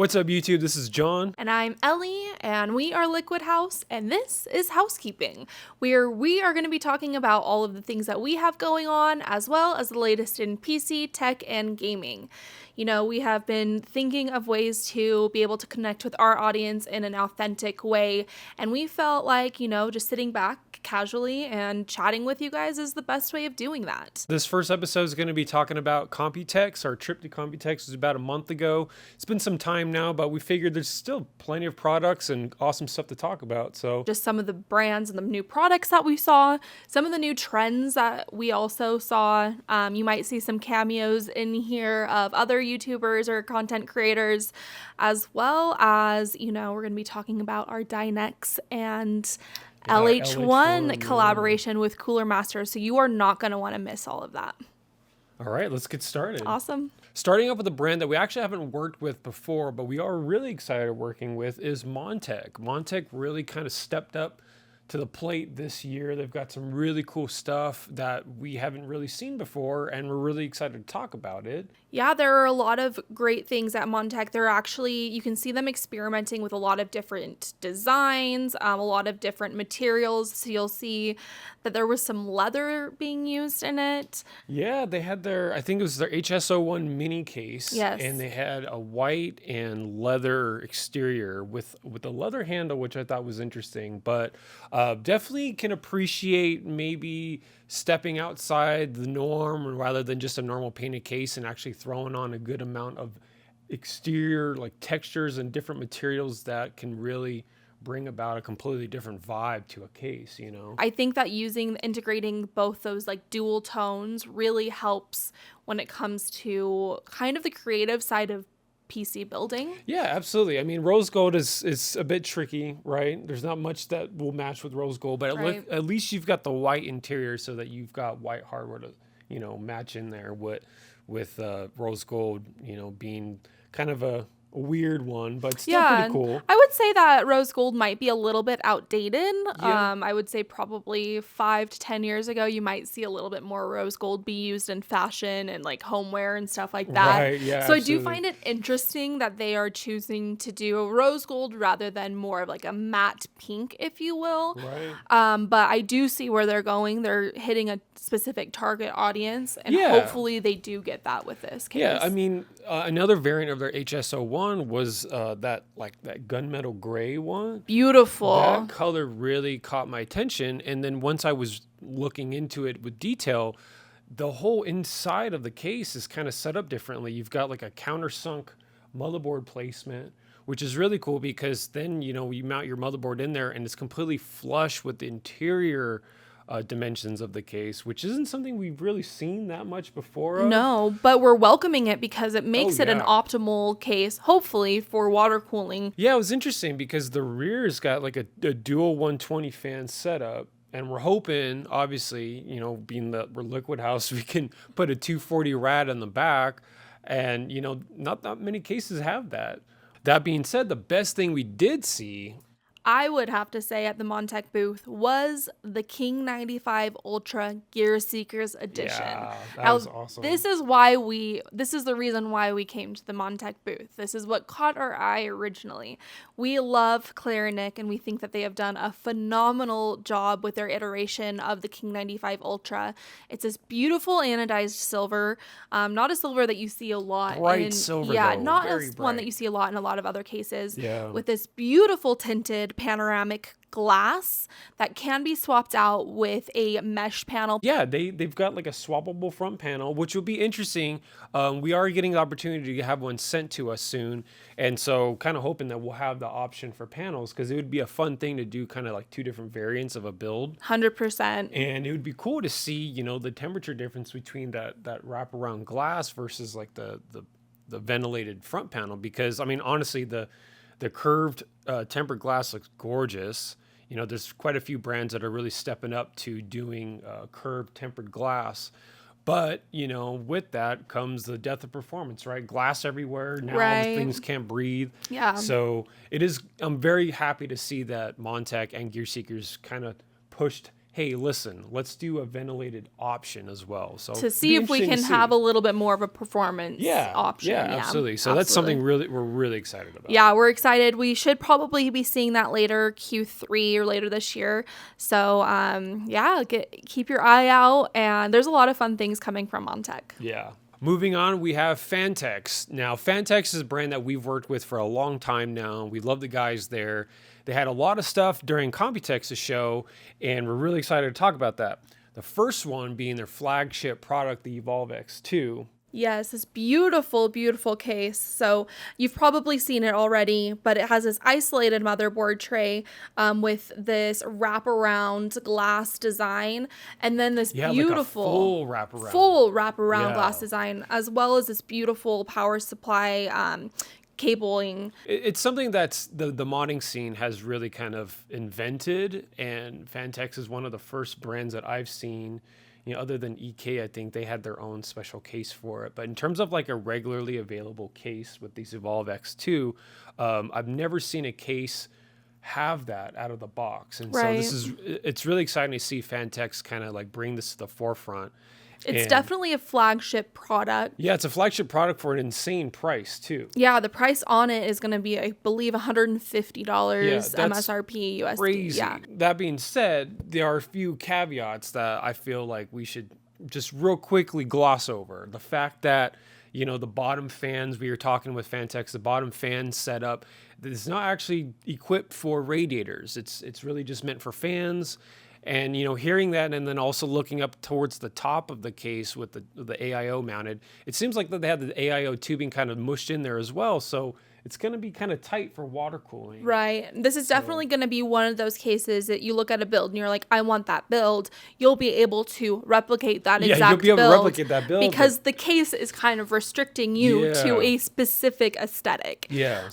What's up, YouTube? This is John. And I'm Ellie, and we are LiquidHaus, and this is HausKeeping, where we are going to be talking about all of the things that we have going on, as well as the latest in PC, tech, and gaming. You know, we have been thinking of ways to be able to connect with our audience in an authentic way, and we felt like, just sitting back casually and chatting with you guys is the best way of doing that. This first episode is going to be talking about Computex. Our trip to Computex was about a month ago. It's been some time now, but we figured there's still plenty of products and awesome stuff to talk about. So just some of the brands and the new products that we saw, some of the new trends that we also saw. You might see some cameos in here of other YouTubers or content creators, as well as, we're going to be talking about our Dyn X and LH1 collaboration with Cooler Master. So you are not going to want to miss all of that. All right, let's get started. Awesome. Starting off with a brand that we actually haven't worked with before, but we are really excited working with is Montech. Montech really kind of stepped up to the plate this year. They've got some really cool stuff that we haven't really seen before, and we're really excited to talk about it. Yeah, there are a lot of great things at Montech. They're actually, you can see them experimenting with a lot of different designs, a lot of different materials. So you'll see that there was some leather being used in it. Yeah, they had I think it was their HSO1 mini case. Yes. And they had a white and leather exterior with a leather handle, which I thought was interesting, but definitely can appreciate maybe stepping outside the norm rather than just a normal painted case and actually throwing on a good amount of exterior like textures and different materials that can really bring about a completely different vibe to a case, I think that integrating both those like dual tones really helps when it comes to kind of the creative side of PC building. Yeah, absolutely. I mean, rose gold is a bit tricky, right? There's not much that will match with rose gold, but Right. at least you've got the white interior so that you've got white hardware to, match in there with rose gold, being kind of a weird one, but still pretty cool. I would say that rose gold might be a little bit outdated. Yeah. I would say probably 5 to 10 years ago, you might see a little bit more rose gold be used in fashion and like homeware and stuff like that. Right, yeah, so absolutely. I do find it interesting that they are choosing to do a rose gold rather than more of like a matte pink, if you will. Right. But I do see where they're going. They're hitting a specific target audience, and Yeah. hopefully they do get that with this case. Yeah, I mean, another variant of their HSO1 was that gunmetal gray one. Beautiful. That color really caught my attention, and then once I was looking into it with detail, the whole inside of the case is kind of set up differently. You've got like a countersunk motherboard placement, which is really cool because then you mount your motherboard in there and it's completely flush with the interior dimensions of the case, which isn't something we've really seen that much before. No, but we're welcoming it because it makes it an yeah. optimal case, hopefully, for water cooling. Yeah, it was interesting because the rear's got like a dual 120 fan setup. And we're hoping, obviously, being that we're LiquidHaus, we can put a 240 rad in the back. And, not that many cases have that. That being said, the best thing we did see, I would have to say, at the Montech booth was the King 95 Ultra GEARSEEKERS edition. Yeah, that was awesome. This is the reason why we came to the Montech booth. This is what caught our eye originally. We love Clarinet, and we think that they have done a phenomenal job with their iteration of the King 95 Ultra. It's this beautiful anodized silver, not a silver that you see a lot. Bright silver, yeah, though. not Very one bright. that you see a lot in a lot of other cases. Yeah. With this beautiful tinted panoramic glass that can be swapped out with a mesh panel. Yeah, they've got like a swappable front panel, which will be interesting. We are getting the opportunity to have one sent to us soon. And so kind of hoping that we'll have the option for panels because it would be a fun thing to do kind of like two different variants of a build. 100%. And it would be cool to see, the temperature difference between that wraparound glass versus like the ventilated front panel. Because, I mean, honestly, the curved tempered glass looks gorgeous. There's quite a few brands that are really stepping up to doing curved tempered glass. But, with that comes the death of performance, right? Glass everywhere. Now Right. things can't breathe. Yeah. So I'm very happy to see that Montech and GearSeekers kind of pushed hey, listen, let's do a ventilated option as well. So to see if we can have a little bit more of a performance option. Yeah, absolutely. So that's something we're really excited about. Yeah, we're excited. We should probably be seeing that later, Q3 or later this year. So keep your eye out, and there's a lot of fun things coming from Montech. Yeah. Moving on, we have Phanteks. Now, Phanteks is a brand that we've worked with for a long time now. We love the guys there. They had a lot of stuff during Computex's show, and we're really excited to talk about that. The first one being their flagship product, the Evolve X2. Yes, this beautiful, beautiful case. So you've probably seen it already, but it has this isolated motherboard tray with this wraparound glass design, and then this beautiful like a full wraparound glass design, as well as this beautiful power supply cabling. It's something that's the modding scene has really kind of invented, and Phanteks is one of the first brands that I've seen. Other than EK, I think they had their own special case for it. But in terms of like a regularly available case with these Evolve X2, I've never seen a case have that out of the box. And so it's really exciting to see Phanteks kind of like bring this to the forefront. It's definitely a flagship product. Yeah, it's a flagship product for an insane price, too. Yeah, the price on it is going to be, I believe, $150 MSRP USD. Crazy. Yeah. That being said, there are a few caveats that I feel like we should just real quickly gloss over. The fact that, the bottom fans, we were talking with Phanteks, the bottom fan setup is not actually equipped for radiators. It's really just meant for fans. And, hearing that and then also looking up towards the top of the case with the AIO mounted, it seems like that they have the AIO tubing kind of mushed in there as well. So it's going to be kind of tight for water cooling. Right. This is definitely going to be one of those cases that you look at a build and you're like, I want that build. You'll be able to replicate that exact build. Yeah, you'll be able to replicate that build. Because the case is kind of restricting you to a specific aesthetic. Yeah.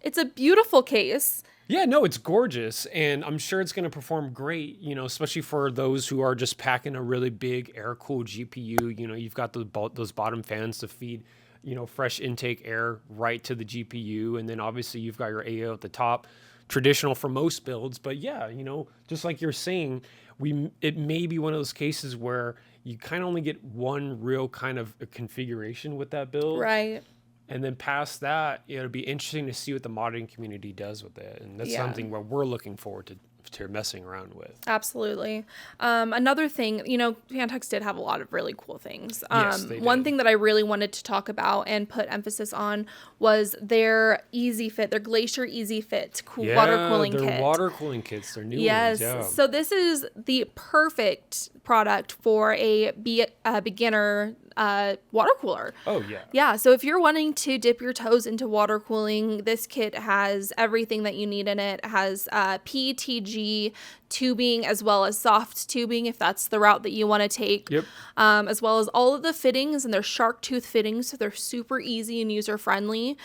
It's a beautiful case. Yeah, no, it's gorgeous, and I'm sure it's going to perform great, especially for those who are just packing a really big air-cooled GPU. You've got those bottom fans to feed, fresh intake air right to the GPU, and then obviously you've got your AO at the top, traditional for most builds. But yeah, just like you're saying, it may be one of those cases where you kind of only get one real kind of a configuration with that build. Right. And then past that, it'll be interesting to see what the modding community does with it. And that's something where we're looking forward to messing around with. Absolutely. Another thing, Phanteks did have a lot of really cool things. Yes, they did. One thing that I really wanted to talk about and put emphasis on was their Easy Fit, their Glacier Easy Fit water cooling kit. Their water cooling kits, their new ones. Yes. So this is the perfect product for a beginner water cooler. Oh, yeah. Yeah. So if you're wanting to dip your toes into water cooling, this kit has everything that you need in it. It has PETG tubing as well as soft tubing if that's the route that you want to take. Yep. As well as all of the fittings, and they're shark tooth fittings, so they're super easy and user friendly.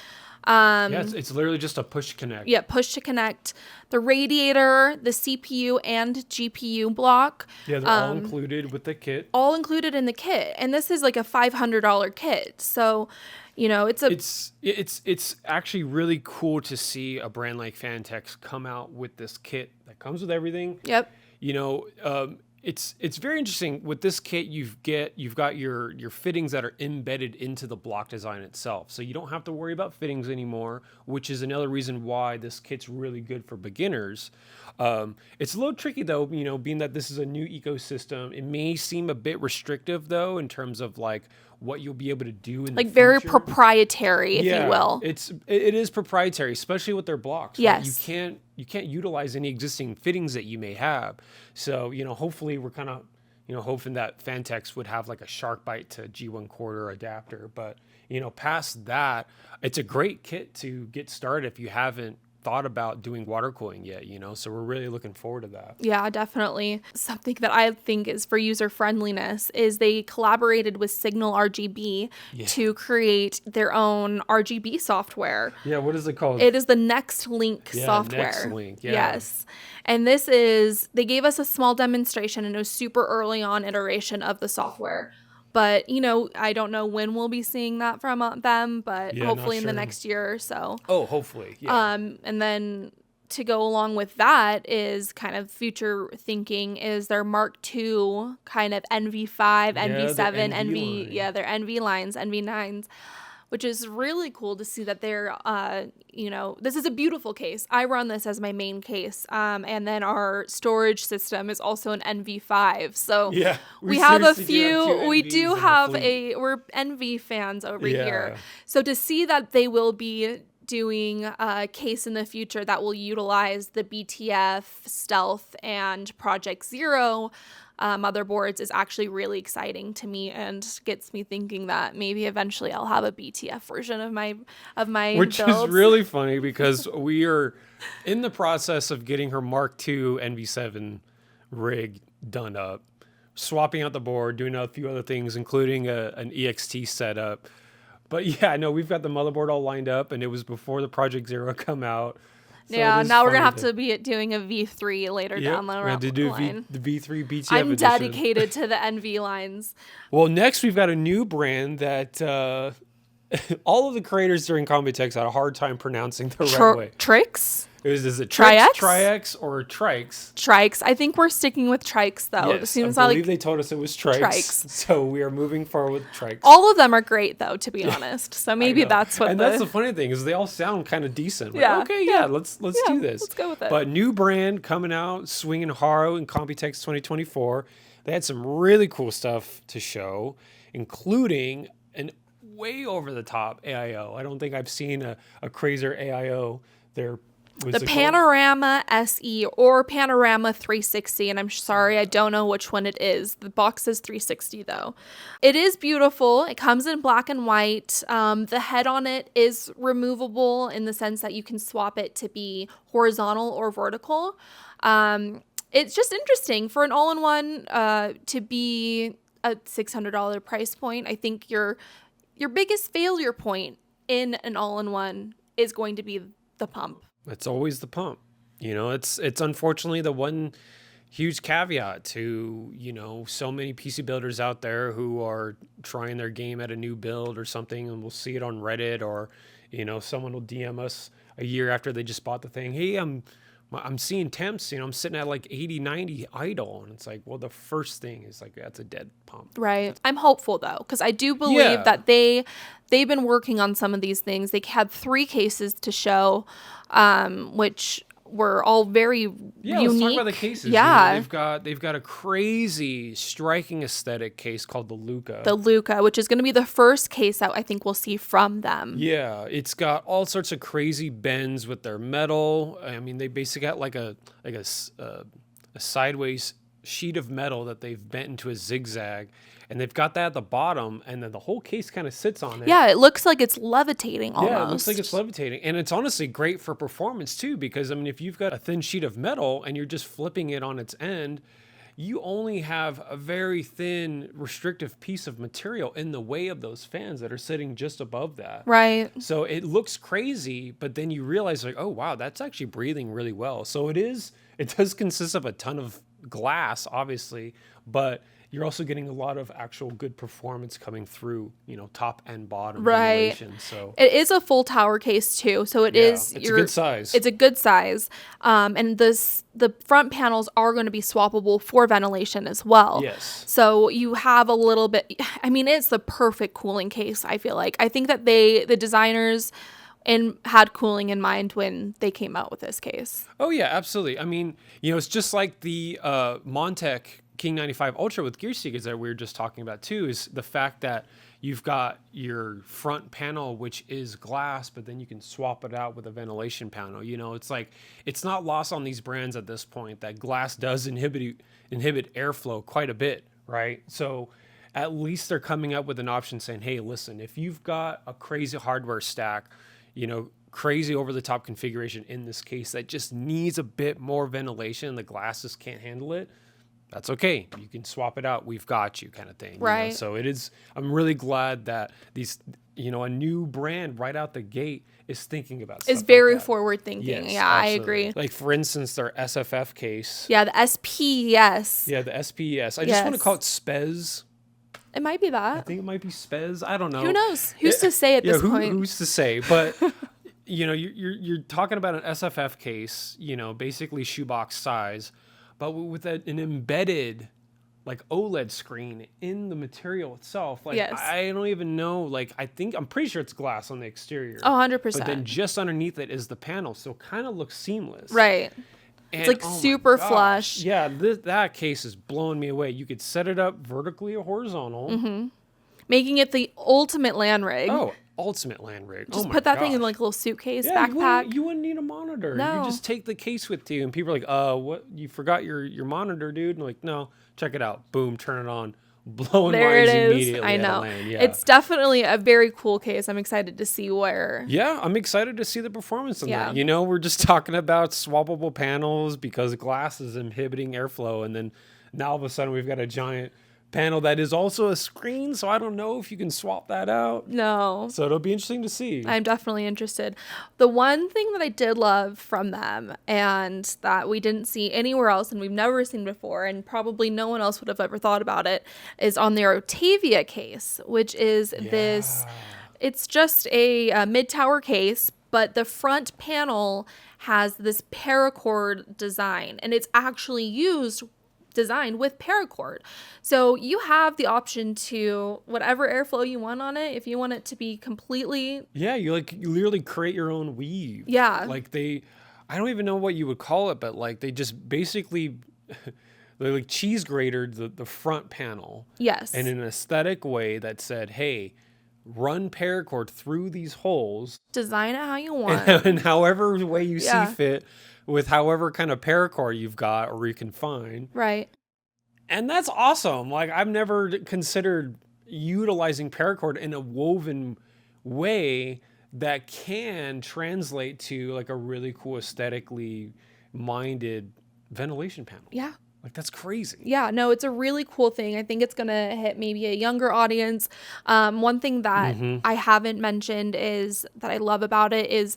It's literally just a push connect. Yeah, push to connect. The radiator, the CPU, and GPU block. Yeah, they're all included with the kit. All included in the kit, and this is like a $500 kit. So, it's actually really cool to see a brand like Phanteks come out with this kit that comes with everything. Yep. It's very interesting with this kit. You've got your fittings that are embedded into the block design itself, so you don't have to worry about fittings anymore, which is another reason why this kit's really good for beginners. It's a little tricky though, being that this is a new ecosystem. It may seem a bit restrictive though in terms of like what you'll be able to do in the future. Very proprietary, if you will. It is proprietary, especially with their blocks. Yes. Right? You can't utilize any existing fittings that you may have. So, hopefully we're kind of, hoping that Phanteks would have like a shark bite to G1 quarter adapter. But, past that, it's a great kit to get started if you haven't thought about doing water cooling yet, so we're really looking forward to that. Yeah, definitely. Something that I think is for user friendliness is they collaborated with Signal RGB to create their own RGB software. Yeah, what is it called? It is the Next Link software. Next Link, yeah. Yes. And they gave us a small demonstration, and it was super early on iteration of the software. But, I don't know when we'll be seeing that from them, but hopefully in the next year or so. Oh, hopefully. Yeah. And then to go along with that is kind of future thinking is their Mark II kind of NV5, NV7, NV their NV lines, NV9s, which is really cool to see that they're, this is a beautiful case. I run this as my main case. And then our storage system is also an NV5. So we have a few, we do have we're NV fans over here. So to see that they will be doing a case in the future that will utilize the BTF, Stealth, and Project Zero motherboards is actually really exciting to me and gets me thinking that maybe eventually I'll have a BTF version of my which builds. Is really funny because we are in the process of getting her Mark II NV7 rig done up, swapping out the board, doing a few other things, including an EXT setup. But yeah, no, we've got the motherboard all lined up, and it was before the Project Zero come out. So now we're going to have to be doing a V3 later down the line. To do the V3 BTF I'm edition. dedicated to the NV lines. Well, next we've got a new brand that all of the creators during Computex had a hard time pronouncing the right way. TryX? Is it TryX? TryX or TryX? TryX. I think we're sticking with TryX though. Yes, I believe they told us it was TryX. So we are moving forward with TryX. All of them are great though, to be honest. So maybe that's what. And that's the funny thing is they all sound kind of decent. Like, let's do this. Let's go with it. But new brand coming out, swinging hard in Computex 2024. They had some really cool stuff to show, including an way over the top AIO. I don't think I've seen a crazier AIO there. The Panorama SE or Panorama 360, and I'm sorry, I don't know which one it is. The box says 360 though. It is beautiful. It comes in black and white. The head on it is removable in the sense that you can swap it to be horizontal or vertical. It's just interesting for an all-in-one to be a $600 price point. I think your biggest failure point in an all-in-one is going to be the pump. It's always the pump. It's unfortunately the one huge caveat to, so many PC builders out there who are trying their game at a new build or something, and we'll see it on Reddit or, someone will DM us a year after they just bought the thing. Hey, I'm seeing temps, I'm sitting at like 80, 90 idle. And it's like, well, the first thing is like, that's a dead pump. Right. I'm hopeful though, because I do believe that they've been working on some of these things. They had 3 cases to show, which were all very unique. Let's talk about the cases. Yeah. They've got a crazy, striking aesthetic case called the Luca. The Luca, which is going to be the first case that I think we'll see from them. Yeah, it's got all sorts of crazy bends with their metal. I mean, they basically got like a sideways sheet of metal that they've bent into a zigzag, and they've got that at the bottom, and then the whole case kind of sits on it. Yeah, it looks like it's levitating almost. Yeah, it looks like it's levitating, and it's honestly great for performance too, because I mean, if you've got a thin sheet of metal and you're just flipping it on its end, you only have a very thin restrictive piece of material in the way of those fans that are sitting just above that. Right. So it looks crazy, but then you realize like, oh wow, that's actually breathing really well. So it does consist of a ton of glass, obviously, but you're also getting a lot of actual good performance coming through, top and bottom. Right. So it is a full tower case too. So it's a good size. It's a good size. And the front panels are going to be swappable for ventilation as well. Yes. So you have a little bit, I mean, it's the perfect cooling case, I feel like. I think that the designers had cooling in mind when they came out with this case. Oh yeah, absolutely. I mean, it's just like the Montech King 95 Ultra with GEARSEEKERS that we were just talking about too, is the fact that you've got your front panel, which is glass, but then you can swap it out with a ventilation panel. It's like, it's not lost on these brands at this point that glass does inhibit airflow quite a bit, right? So at least they're coming up with an option saying, hey, listen, if you've got a crazy hardware stack, crazy over the top configuration in this case that just needs a bit more ventilation and the glass just can't handle it, that's okay. You can swap it out. We've got you, kind of thing. Right. So it is. I'm really glad that these, a new brand right out the gate is thinking about stuff. It's very like that. Forward thinking. Yes, yeah, absolutely. I agree. Like for instance, their SFF case. Yeah, the SPES. Yeah, the SPES. I just want to call it SPES. It might be that. I think it might be SPES. I don't know. Who knows? Who's to say at this point? Who's to say? But you're talking about an SFF case, basically shoebox size, but with an embedded like OLED screen in the material itself. Like, Yes. I don't even know. Like, I'm pretty sure it's glass on the exterior. Oh, 100%. But then just underneath it is the panel, so it kind of looks seamless. Right. And, It's like oh my super gosh. flush. Yeah, that case is blowing me away. You could set it up vertically or horizontal. Making it the ultimate land rig. Oh, ultimate land rig. Just oh my put that thing in gosh. like a little suitcase, Yeah, backpack. you wouldn't need a monitor. No. You just take the case with you, and people are like, what? You forgot your monitor, dude? And like, no, check it out. Boom, turn it on. Blowing There it minds is. immediately I at know. LAN. Yeah. It's definitely a very cool case. I'm excited to see where. Yeah, I'm excited to see the performance on Yeah. that. We're just talking about swappable panels because glass is inhibiting airflow, and then now all of a sudden we've got a giant panel that is also a screen, so I don't know if you can swap that out. No. So it'll be interesting to see. I'm definitely interested. The one thing that I did love from them and that we didn't see anywhere else and we've never seen before and probably no one else would have ever thought about it is on their Otavia case, which is this, it's just a mid-tower case, but the front panel has this paracord design and it's actually designed with paracord. So you have the option to whatever airflow you want on it. If you want it to be completely. Yeah, you literally create your own weave. Yeah. Like I don't even know what you would call it, but like they just basically they like cheese grated the front panel. Yes. In an aesthetic way that said, hey, run paracord through these holes. Design it how you want. And however way you see fit with however kind of paracord you've got or you can find. Right. And that's awesome. Like, I've never considered utilizing paracord in a woven way that can translate to like a really cool aesthetically minded ventilation panel. Yeah. Like, that's crazy. Yeah, no, it's a really cool thing. I think it's going to hit maybe a younger audience. One thing that I haven't mentioned is that I love about it is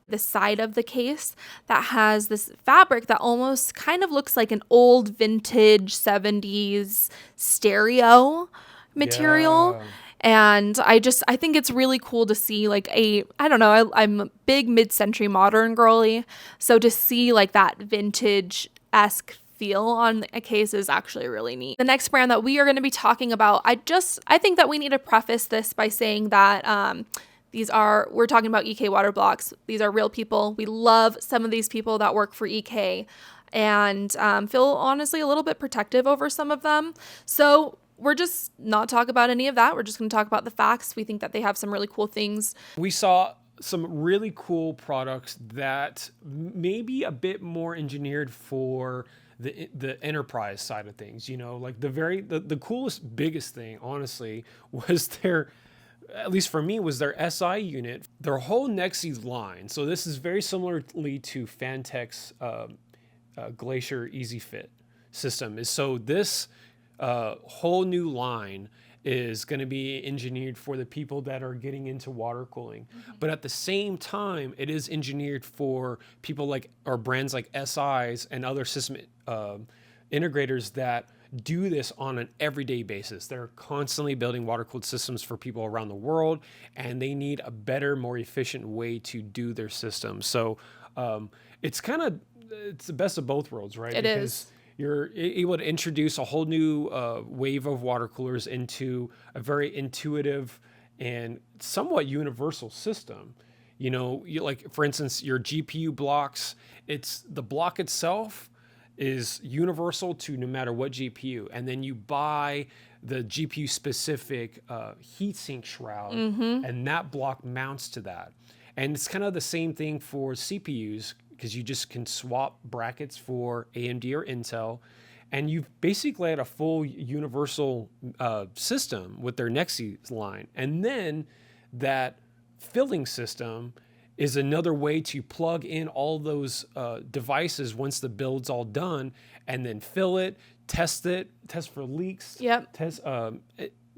the side of the case that has this fabric that almost kind of looks like an old vintage 70s stereo material. Yeah. And I think it's really cool to see like I don't know, I'm a big mid-century modern girly. So to see like that vintage-esque feel on a case is actually really neat. The next brand that we are going to be talking about, I think that we need to preface this by saying that we're talking about EK water blocks. These are real people. We love some of these people that work for EK and feel honestly a little bit protective over some of them. So we're just not talking about any of that. We're just going to talk about the facts. We think that they have some really cool things. We saw some really cool products that may be a bit more engineered for the enterprise side of things. Like the coolest, biggest thing, honestly, was at least for me, was their SI unit, their whole Nexus line. So this is very similarly to Phanteks Glacier Easy Fit system. So this whole new line is going to be engineered for the people that are getting into water cooling. But at the same time, it is engineered for people or brands like SIs and other system integrators that do this on an everyday basis. They're constantly building water-cooled systems for people around the world, and they need a better, more efficient way to do their systems. So it's the best of both worlds, right? It is. You're able to introduce a whole new wave of water coolers into a very intuitive and somewhat universal system. Like, for instance, your GPU blocks, the block itself is universal to no matter what GPU. And then you buy the GPU specific heatsink shroud, and that block mounts to that. And it's kind of the same thing for CPUs, because you just can swap brackets for AMD or Intel, and you've basically had a full universal system with their Nexus line. And then that filling system is another way to plug in all those devices once the build's all done, and then fill it, test for leaks. Yep.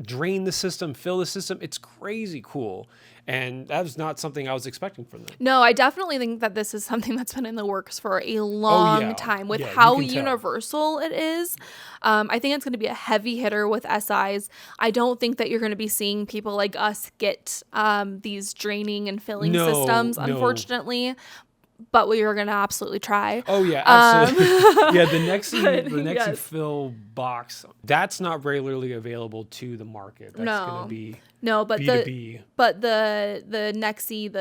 drain the system, fill the system. It's crazy cool. And that was not something I was expecting from them. No, I definitely think that this is something that's been in the works for a long time with how universal it is. I think it's going to be a heavy hitter with SIs. I don't think that you're going to be seeing people like us get these draining and filling systems, unfortunately. But we are going to absolutely try. Oh, yeah, absolutely. Yeah, the Nexi fill box, that's not regularly available to the market. That's going to be B2B. The Nexi,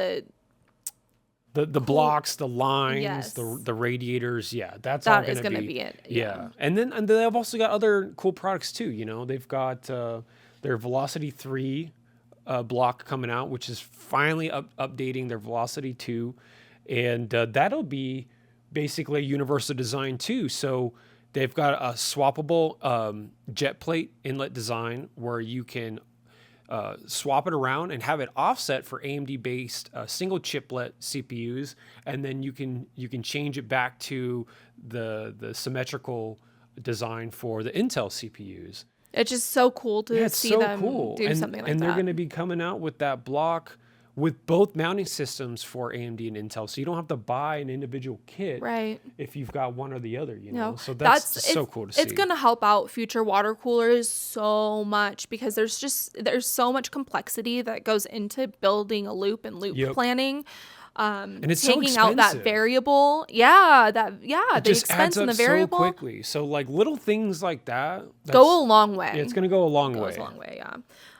the blocks, the lines, the radiators, that's all going to be it. Yeah. And then they've also got other cool products too. They've got their Velocity 3 block coming out, which is finally updating their Velocity 2. And that'll be basically a universal design too. So they've got a swappable jet plate inlet design where you can swap it around and have it offset for AMD-based single chiplet CPUs, and then you can change it back to the symmetrical design for the Intel CPUs. It's just so cool to see them do something like that. And they're going to be coming out with that block with both mounting systems for AMD and Intel, so you don't have to buy an individual kit if you've got one or the other, So that's so cool to see. It's going to help out future water coolers so much because there's so much complexity that goes into building a loop and loop planning. And it's taking so out that variable. The expense and the variable. So quickly. So like little things like that go a long way. Yeah, it's going to go a long way. Goes a long way, yeah.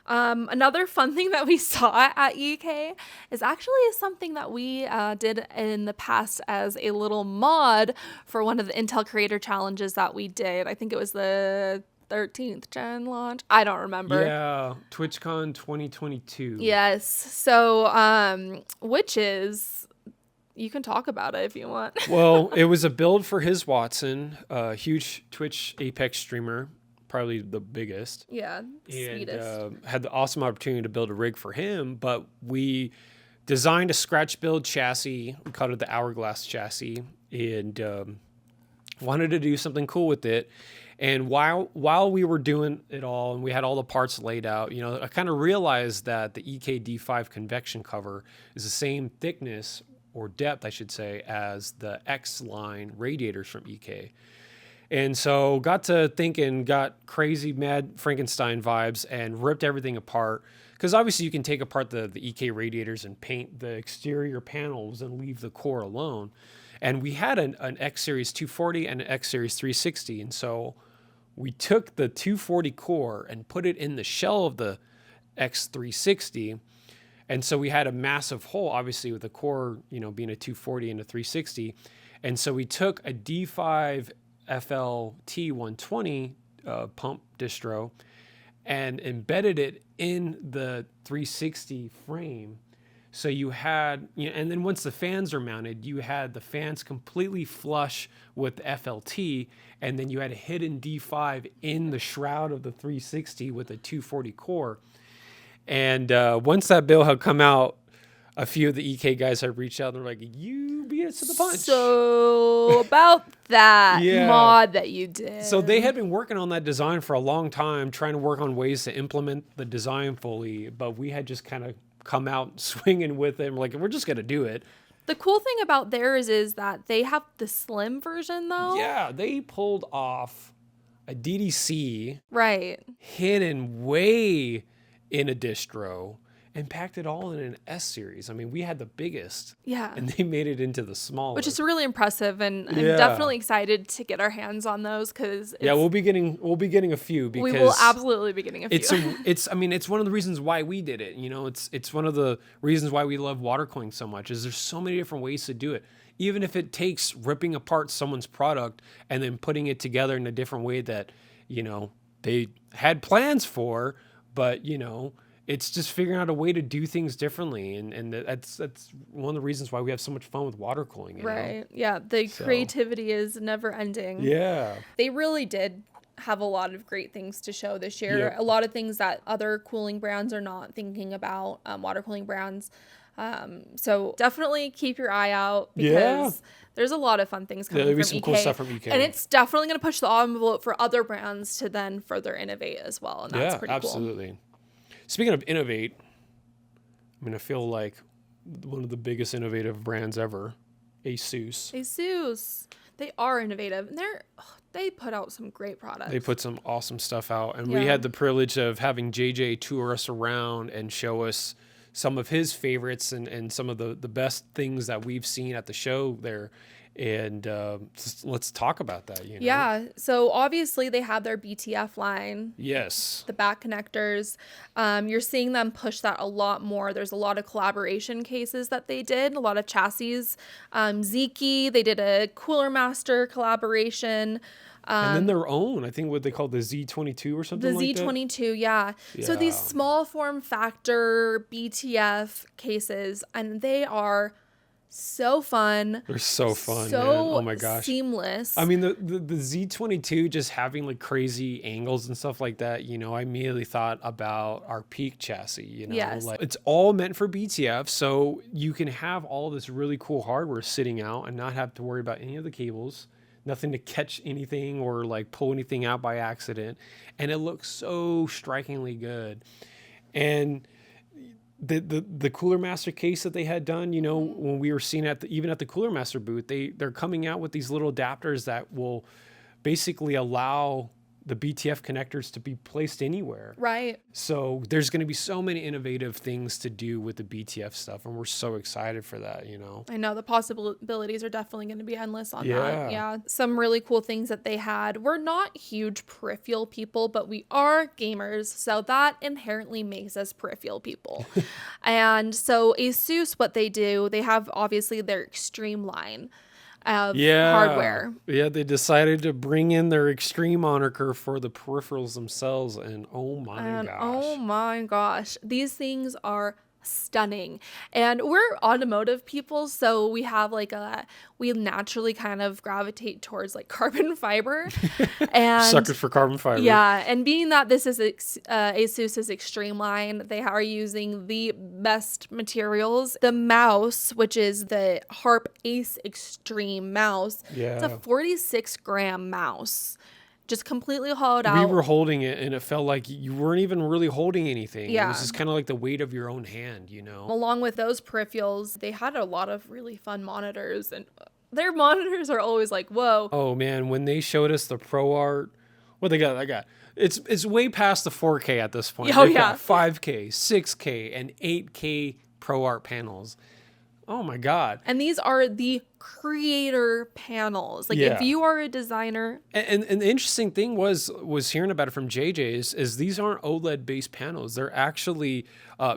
Another fun thing that we saw at EK is actually something that we did in the past as a little mod for one of the Intel Creator Challenges that we did. I think it was the 13th gen launch. I don't remember. Yeah, TwitchCon 2022. Yes. So, which is, you can talk about it if you want. Well, it was a build for his Watson, a huge Twitch Apex streamer. Probably the biggest. Yeah, sweetest. And had the awesome opportunity to build a rig for him, but we designed a scratch build chassis. We called it the Hourglass chassis, and wanted to do something cool with it. And while we were doing it all, and we had all the parts laid out, I kind of realized that the EKD5 convection cover is the same thickness or depth, I should say, as the X line radiators from EK. And so got to thinking, got crazy mad Frankenstein vibes and ripped everything apart. Because obviously you can take apart the EK radiators and paint the exterior panels and leave the core alone. And we had an X Series 240 and an X Series 360. And so we took the 240 core and put it in the shell of the X360. And so we had a massive hole, obviously, with the core, being a 240 and a 360. And so we took a D5 FLT 120 pump distro and embedded it in the 360 frame. So you had, and then once the fans are mounted, you had the fans completely flush with the FLT, and then you had a hidden D5 in the shroud of the 360 with a 240 core. And once that bill had come out, a few of the EK guys had reached out and they're like, you beat us to the punch. So about that mod that you did. So they had been working on that design for a long time, trying to work on ways to implement the design fully, but we had just kind of come out swinging with it. We're just going to do it. The cool thing about theirs is that they have the slim version, though. Yeah, they pulled off a DDC. Right. Hidden way in a distro. And packed it all in an S series. I mean, we had the biggest. Yeah. And they made it into the smaller. Which is really impressive, and I'm definitely excited to get our hands on those because we'll be getting a few because we will absolutely be getting a few. It's one of the reasons why we did it. It's one of the reasons why we love water cooling so much. Is there's so many different ways to do it. Even if it takes ripping apart someone's product and then putting it together in a different way that, they had plans for, but it's just figuring out a way to do things differently, and that's one of the reasons why we have so much fun with water cooling. Right? Yeah, the creativity is never ending. Yeah, they really did have a lot of great things to show this year. Yep. A lot of things that other cooling brands are not thinking about. Water cooling brands. So definitely keep your eye out Yeah. because there's a lot of fun things coming There'll be from some EK. cool stuff from EK. And it's definitely going to push the envelope for other brands to then further innovate as well. And that's pretty absolutely. Speaking of innovate, I mean, I feel like one of the biggest innovative brands ever, Asus. Asus, they are innovative and they put out some great products. They put some awesome stuff out. And we Yeah. had the privilege of having JJ tour us around and show us some of his favorites and some of the best things that we've seen at the show there. And let's talk about that. You know? Yeah. So obviously they have their BTF line. Yes. The back connectors. You're seeing them push that a lot more. There's a lot of collaboration cases that they did, a lot of chassis. Zeke, they did a Cooler Master collaboration. And then their own, I think what they call the Z22 or something like that. The Z22, yeah. So these small form factor BTF cases, and they are so fun. They're so fun, so man. Oh my gosh. Seamless. I mean, the Z22 just having like crazy angles and stuff like that, you know, I immediately thought about our Peak chassis, you know, Yes. like it's all meant for BTF. So you can have all this really cool hardware sitting out and not have to worry about any of the cables, nothing to catch anything or like pull anything out by accident. And it looks so strikingly good. And the Cooler Master case that they had done, you know, when we were seeing even at the Cooler Master booth, they're coming out with these little adapters that will basically allow the BTF connectors to be placed anywhere. Right. So there's going to be so many innovative things to do with the BTF stuff, and we're so excited for that, you know. I know the possibilities are definitely going to be endless on Yeah. that. Yeah. Some really cool things that they had. We're not huge peripheral people, but we are gamers. So that inherently makes us peripheral people. And so Asus, what they do, they have obviously their Extreme line of hardware. Yeah, they decided to bring in their extreme moniker for the peripherals themselves, and oh my gosh, these things are stunning. And we're automotive people, so we have we naturally kind of gravitate towards like carbon fiber. And suckers for carbon fiber. Yeah, and being that this is Asus's Extreme line, they are using the best materials. The mouse, which is the Harp Ace Extreme mouse, it's a 46-gram mouse. Just completely hollowed out. We were holding it and it felt like you weren't even really holding anything. Yeah. It was just kind of like the weight of your own hand, you know? Along with those peripherals, they had a lot of really fun monitors, and their monitors are always like, whoa. Oh man, when they showed us the Pro Art, what they got, it's way past the 4K at this point. Oh, They've yeah. got 5K, 6K, and 8K Pro Art panels. Oh my God. And these are the creator panels. Like if you are a designer. And the interesting thing was hearing about it from JJ is these aren't OLED based panels. They're actually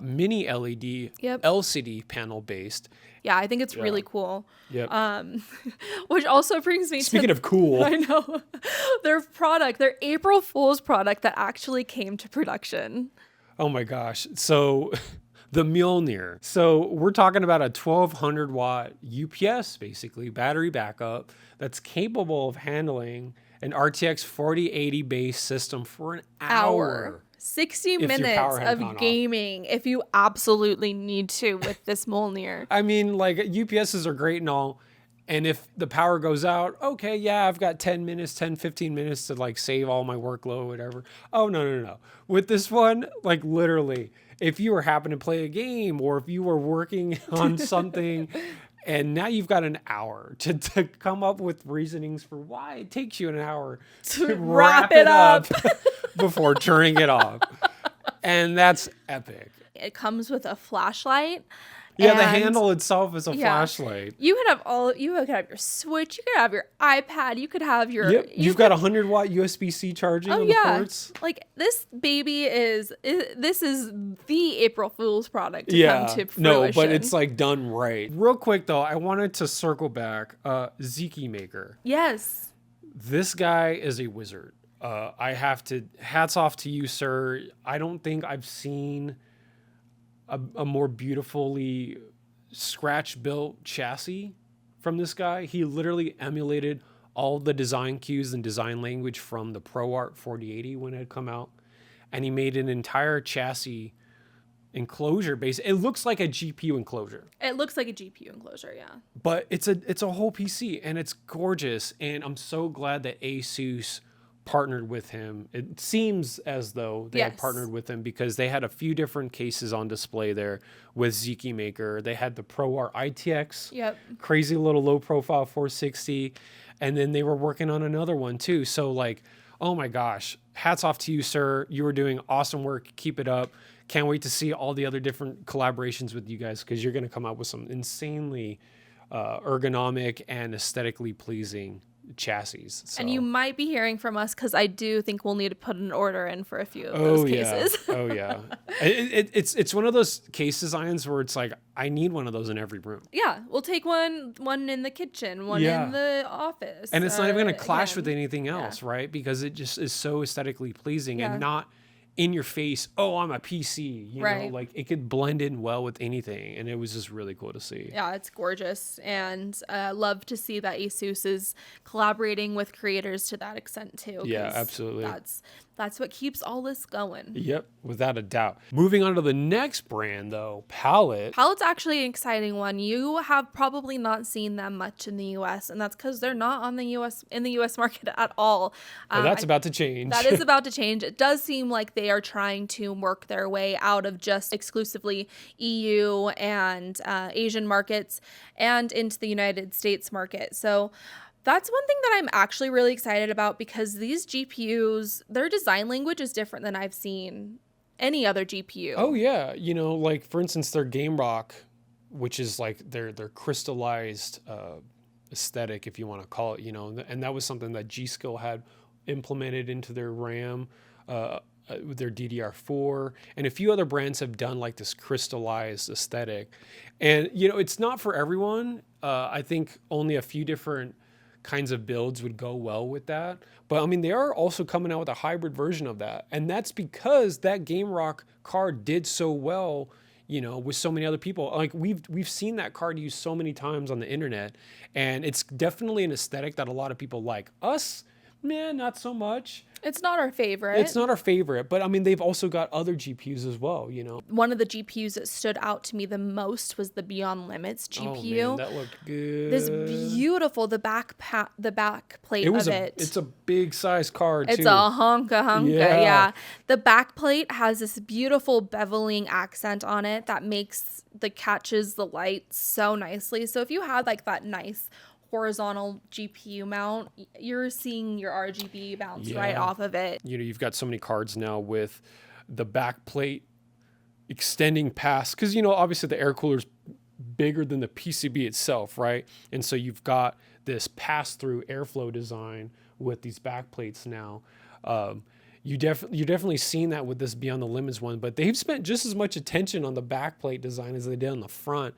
mini LED LCD panel based. Yeah, I think it's really cool. Yep. Which also brings me Speaking of cool. I know. Their April Fool's product that actually came to production. Oh my gosh. So the Mjolnir. So we're talking about a 1200 watt UPS, basically, battery backup that's capable of handling an RTX 4080 base system for an hour. 60 minutes of gaming if you absolutely need to with this Mjolnir. I mean, like UPSs are great and all. And if the power goes out, okay, yeah, I've got 10 minutes, 10, 15 minutes to like save all my workload, whatever. Oh, no. With this one, like literally, if you were happen to play a game or if you were working on something and now you've got an hour to come up with reasonings for why it takes you an hour to wrap it up before turning it off. And that's epic. It comes with a flashlight. Yeah, the handle itself is a flashlight. You could have your Switch, you could have your iPad, you could have your... Yep. You've got 100 watt USB-C charging on the ports. Like this baby is the April Fool's product to come to fruition. No, but it's like done right. Real quick though, I wanted to circle back. Zeke Maker. Yes. This guy is a wizard. Hats off to you, sir. I don't think I've seen a more beautifully scratch built chassis from this guy. He literally emulated all the design cues and design language from the ProArt 4080 when it had come out, and he made an entire chassis enclosure base. It looks like a GPU enclosure. It looks like a GPU enclosure, yeah. But it's a whole PC, and it's gorgeous. And I'm so glad that Asus partnered with him. It seems as though they had partnered with him, because they had a few different cases on display there with ZK Maker. They had the ProArt ITX, crazy little low profile 460, and then they were working on another one too. So like, oh my gosh, hats off to you, sir. You were doing awesome work. Keep it up. Can't wait to see all the other different collaborations with you guys, because you're going to come out with some insanely ergonomic and aesthetically pleasing chassis. So. And you might be hearing from us, because I do think we'll need to put an order in for a few of those cases. Oh yeah. It's one of those case designs where it's like, I need one of those in every room. Yeah, we'll take one in the kitchen, one in the office. And it's not even going to clash with anything else, right? Because it just is so aesthetically pleasing and not in your face, oh, I'm a PC, you know, like it could blend in well with anything. And it was just really cool to see. Yeah, it's gorgeous. And love to see that Asus is collaborating with creators to that extent too. Yeah, absolutely. That's what keeps all this going. Yep, without a doubt. Moving on to the next brand though, Palit. Palit's actually an exciting one. You have probably not seen them much in the US, and that's because they're not on the US market at all. Well, that's about to change. That is about to change. It does seem like they are trying to work their way out of just exclusively EU and Asian markets and into the United States market. So that's one thing that I'm actually really excited about, because these GPUs, their design language is different than I've seen any other GPU. Oh yeah, you know, like for instance, their Game Rock, which is like their crystallized aesthetic, if you want to call it, you know, and that was something that G.Skill had implemented into their RAM, with their DDR4, and a few other brands have done like this crystallized aesthetic, and you know, it's not for everyone. I think only a few different kinds of builds would go well with that. But I mean, they are also coming out with a hybrid version of that. And that's because that Game Rock card did so well, you know, with so many other people. Like we've seen that card used so many times on the internet, and it's definitely an aesthetic that a lot of people like. Us, man, not so much. It's not our favorite. It's not our favorite, but I mean, they've also got other GPUs as well, you know. One of the GPUs that stood out to me the most was the Beyond Limits GPU. Oh man, that looked good. This beautiful, the back plate of it. It's a big size card too. It's a honka. Yeah. The back plate has this beautiful beveling accent on it that catches the light so nicely. So if you had like that nice horizontal GPU mount, you're seeing your RGB bounce right off of it. You know, you've got so many cards now with the back plate extending past, because, you know, obviously the air cooler's bigger than the PCB itself, right? And so you've got this pass-through airflow design with these back plates now. You're definitely seeing that with this Beyond the Limits one, but they've spent just as much attention on the back plate design as they did on the front.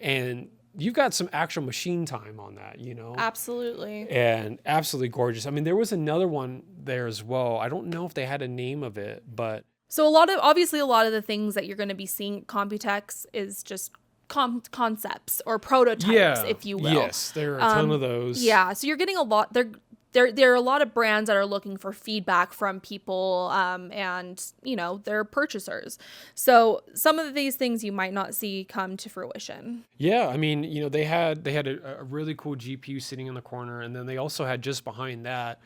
And you've got some actual machine time on that, you know? Absolutely. And absolutely gorgeous. I mean, there was another one there as well. I don't know if they had a name of it, but... So a lot of the things that you're going to be seeing at Computex is just concepts or prototypes, if you will. Yes, there are a ton of those. Yeah, so you're getting a lot... There are a lot of brands that are looking for feedback from people and, you know, their purchasers. So some of these things you might not see come to fruition. Yeah, I mean, you know, they had a really cool GPU sitting in the corner, and then they also had just behind that,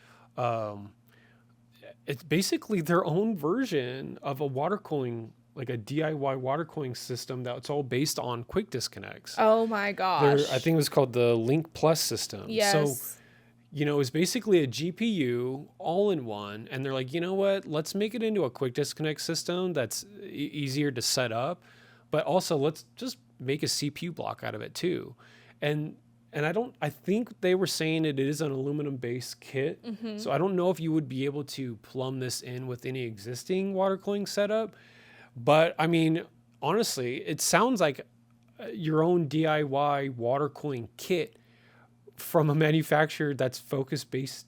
it's basically their own version of a water cooling, like a DIY water cooling system that's all based on quick disconnects. Oh my gosh. I think it was called the Link Plus system. Yes. So, you know, it's basically a GPU all in one. And they're like, you know what? Let's make it into a quick disconnect system that's easier to set up. But also, let's just make a CPU block out of it too. And I think they were saying it is an aluminum-based kit. Mm-hmm. So I don't know if you would be able to plumb this in with any existing water cooling setup. But I mean, honestly, it sounds like your own DIY water cooling kit from a manufacturer that's focused based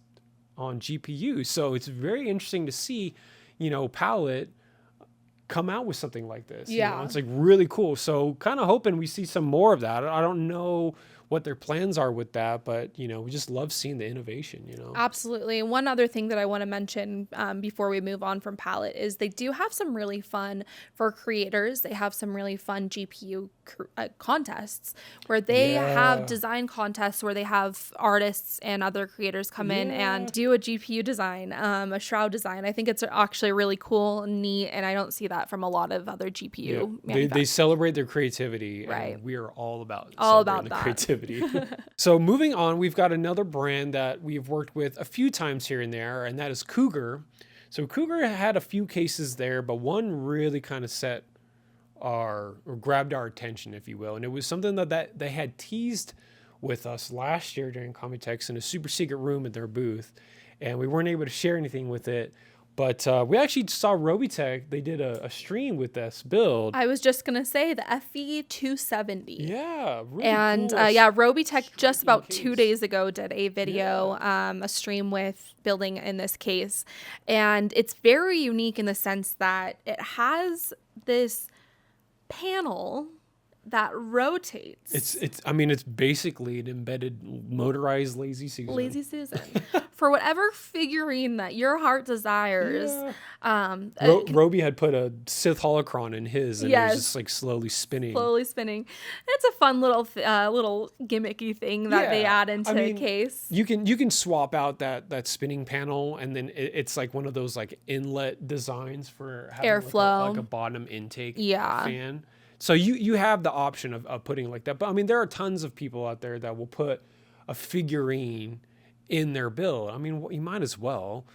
on GPUs. So it's very interesting to see, you know, Palit come out with something like this. Yeah. You know, it's like really cool. So kind of hoping we see some more of that. I don't know what their plans are with that, but we just love seeing the innovation. Absolutely. And one other thing that I want to mention before we move on from Palit is they do have some really fun for creators. They have some really fun GPU contests where they have design contests where they have artists and other creators come in and do a GPU design, a shroud design. I think it's actually really cool and neat, and I don't see that from a lot of other GPU manufacturers. They celebrate their creativity, right? And we are all about that creativity. So moving on, we've got another brand that we've worked with a few times here and there, and that is Cougar. So Cougar had a few cases there, but one really kind of grabbed our attention, if you will, and it was something that they had teased with us last year during Computex in a super secret room at their booth, and we weren't able to share anything with it. But we actually saw Robitech. They did a stream with this build. I was just going to say the FV270. Yeah, really and cool. Robitech just about 2 days ago did a video, a stream with building in this case. And it's very unique in the sense that it has this panel that rotates. It's basically an embedded motorized Lazy Susan. Lazy Susan. For whatever figurine that your heart desires. Roby had put a Sith holocron in his, and it was just like slowly spinning. It's a fun little gimmicky thing that they add into a case. You can swap out that spinning panel, and then it's like one of those like inlet designs for having airflow, like a bottom intake fan. So you have the option of putting it like that. But I mean, there are tons of people out there that will put a figurine in their build. I mean, you might as well.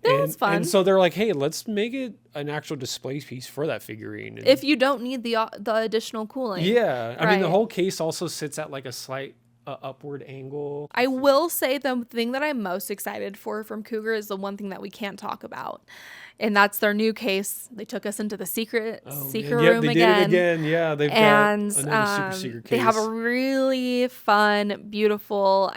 That's fun. And so they're like, hey, let's make it an actual display piece for that figurine. And if you don't need the additional cooling. Yeah. I mean, the whole case also sits at like a slight upward angle. I will say the thing that I'm most excited for from Cougar is the one thing that we can't talk about. And that's their new case. They took us into the secret room again. Did it again. Yeah, they've got another super secret case. They have a really fun, beautiful,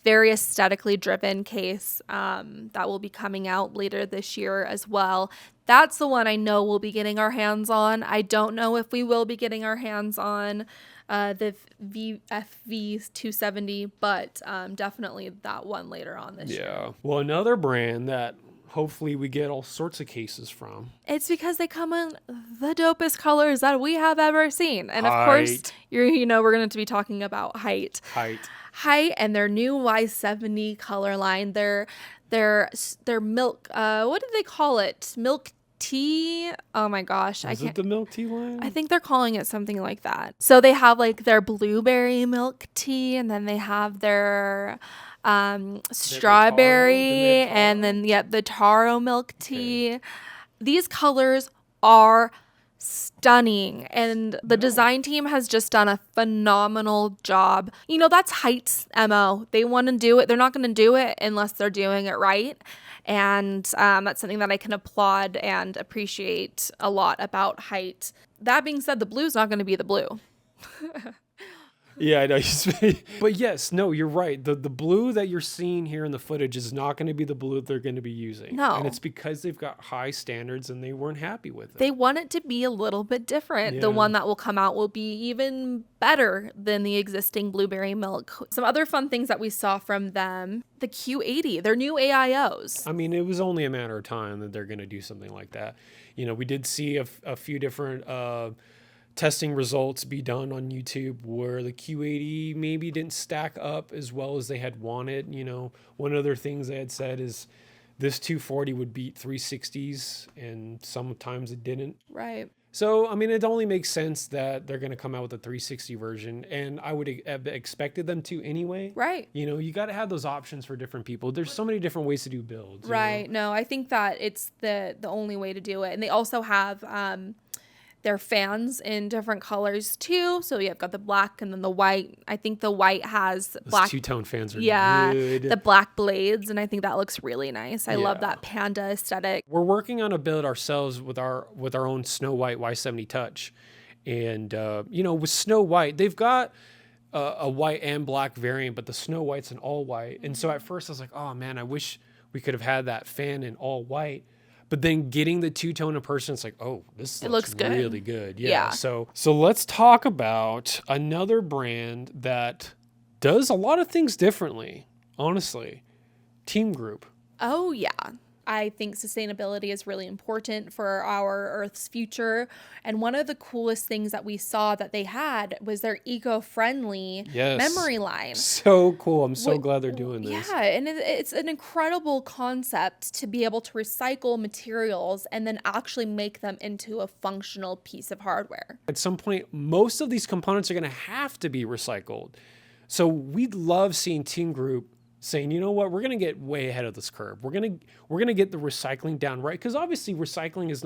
very aesthetically driven case that will be coming out later this year as well. That's the one I know we'll be getting our hands on. I don't know if we will be getting our hands on the FV270, but definitely that one later on this year. Yeah. Well, another brand that hopefully we get all sorts of cases from. It's because they come in the dopest colors that we have ever seen. And of course, we're going to be talking about Hyte and their new Y70 color line. Their milk, what did they call it? Milk tea? Oh my gosh. Is it the milk tea line? I think they're calling it something like that. So they have like their blueberry milk tea, and then they have their strawberry, and then the taro milk tea. Okay. These colors are stunning, and the design team has just done a phenomenal job. That's Hyte's MO. They want to do it. They're not going to do it unless they're doing it right. And that's something that I can applaud and appreciate a lot about Hyte. That being said, the blue's not going to be the blue. Yeah, I know. But yes, no, you're right. The blue that you're seeing here in the footage is not going to be the blue they're going to be using. No. And it's because they've got high standards and they weren't happy with it. They want it to be a little bit different. Yeah. The one that will come out will be even better than the existing blueberry milk. Some other fun things that we saw from them, the Q80, their new AIOs. I mean, it was only a matter of time that they're going to do something like that. We did see a few different testing results be done on YouTube where the Q80 maybe didn't stack up as well as they had wanted. One of the things they had said is this 240 would beat 360s, and sometimes it didn't. Right. So, it only makes sense that they're going to come out with a 360 version, and I would have expected them to anyway. Right. You got to have those options for different people. There's so many different ways to do builds. Right. No, I think that it's the only way to do it. And they also have their fans in different colors too. So you've got the black and then the white. I think the white has black. Those two-tone fans are good. The black blades, and I think that looks really nice. I love that panda aesthetic. We're working on a build ourselves with our own Snow White Y70 Touch. And, with Snow White, they've got a white and black variant, but the Snow White's an all white. And so at first I was like, oh man, I wish we could have had that fan in all white. but then getting the two-tone in person, it's like, oh, this looks good. really good. Yeah. So let's talk about another brand that does a lot of things differently, honestly. Teamgroup. Oh, yeah. I think sustainability is really important for our Earth's future. And one of the coolest things that we saw that they had was their eco-friendly memory line. So cool. I'm so glad they're doing this. Yeah, and it's an incredible concept to be able to recycle materials and then actually make them into a functional piece of hardware. At some point, most of these components are going to have to be recycled. So we'd love seeing Teamgroup saying, you know what, we're going to get way ahead of this curve. We're going to get the recycling down right, because obviously recycling is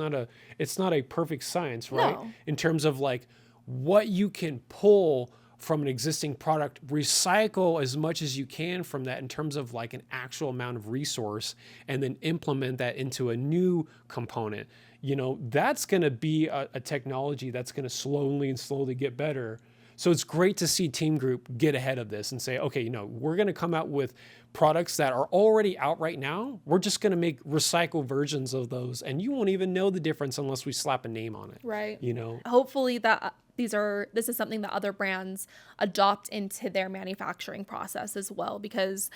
not a perfect science, right? No. In terms of like what you can pull from an existing product, recycle as much as you can from that in terms of like an actual amount of resource, and then implement that into a new component. You know, that's going to be a technology that's going to slowly get better. So it's great to see Teamgroup get ahead of this and say, okay, you know, we're going to come out with products that are already out right now. We're just going to make recycled versions of those, and you won't even know the difference unless we slap a name on it. Right. You know, hopefully that this is something that other brands adopt into their manufacturing process as well, because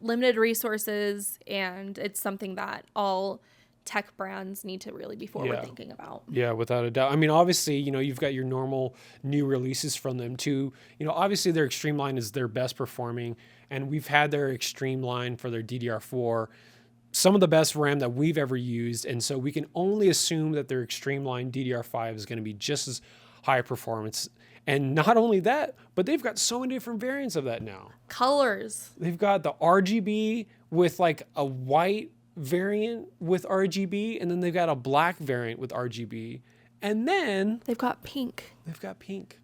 limited resources, and it's something that all tech brands need to really be forward thinking about. Yeah, without a doubt. I mean, obviously, you know, you've got your normal new releases from them too. You know, obviously their Extreme line is their best performing, and we've had their Extreme line for their DDR4, some of the best RAM that we've ever used. And so we can only assume that their Extreme line DDR5 is going to be just as high performance. And not only that, but they've got so many different variants of that now. Colors. They've got the RGB with like a white variant with RGB, and then they've got a black variant with RGB, and then they've got pink. They've got pink.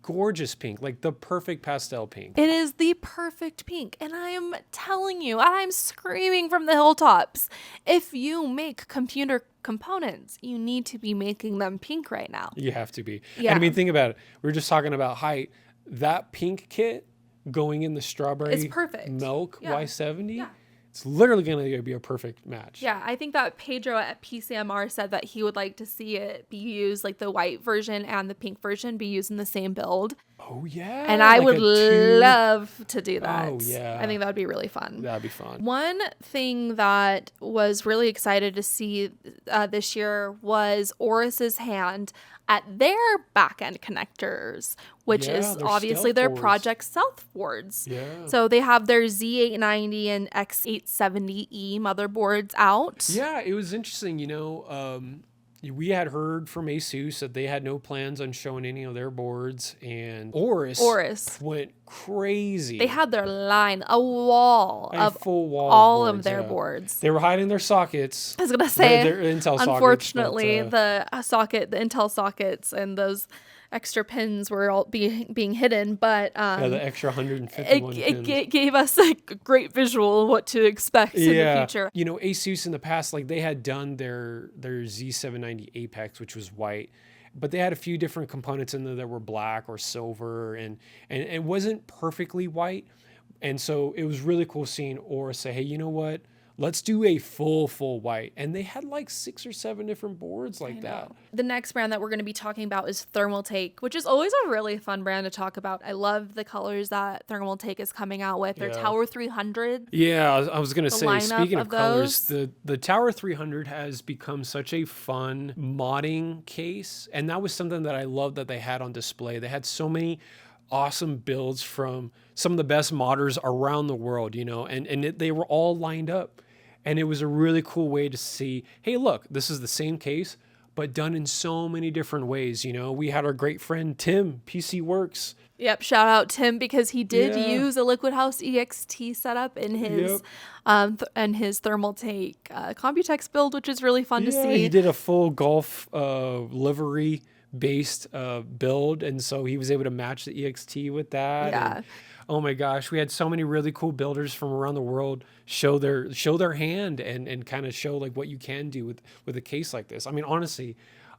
Gorgeous pink, like the perfect pastel pink. It is the perfect pink, and I am telling you, I'm screaming from the hilltops. If you make computer components, you need to be making them pink right now. You have to be. Yeah. And I mean, think about it. We were just talking about Hyte. That pink kit going in the strawberry it's perfect. milk Y70. Yeah. It's literally going to be a perfect match. Yeah, I think that Pedro at PCMR said that he would like to see it be used, like the white version and the pink version be used in the same build. Oh, yeah. And I would love to do that. Oh, yeah. I think that would be really fun. That'd be fun. One thing that was really excited to see this year was Aorus's hand at their back-end connectors, which is obviously their Project Stealth boards. Yeah. So they have their Z890 and X870E motherboards out. Yeah, it was interesting. You know, we had heard from Asus that they had no plans on showing any of their boards, and Aorus went crazy. They had their line, a full wall all of boards, of their boards. They were hiding their sockets. I was gonna say, their Intel sockets, unfortunately, the Intel sockets and those extra pins were all being hidden, but the extra 151 pins. It gave us a great visual of what to expect in the future. You know, Asus in the past, like they had done their Z790 Apex, which was white, but they had a few different components in there that were black or silver, and it wasn't perfectly white. And so it was really cool seeing Aorus say, hey, you know what? Let's do a full white. And they had like 6 or 7 different boards like that. The next brand that we're going to be talking about is Thermaltake, which is always a really fun brand to talk about. I love the colors that Thermaltake is coming out with. Their Tower 300. Yeah, I was going to say, speaking of colors, those. the Tower 300 has become such a fun modding case. And that was something that I loved that they had on display. They had so many awesome builds from some of the best modders around the world, you know, and they were all lined up. And it was a really cool way to see, hey, look, this is the same case, but done in so many different ways. You know, we had our great friend Tim, PC Works. Yep, shout out Tim, because he did use a LiquidHaus EXT setup in his his Thermaltake Computex build, which is really fun to see. He did a full golf livery based build, and so he was able to match the EXT with that. Yeah. Oh my gosh, we had so many really cool builders from around the world show their hand and kind of show like what you can do with a case like this. I mean, honestly,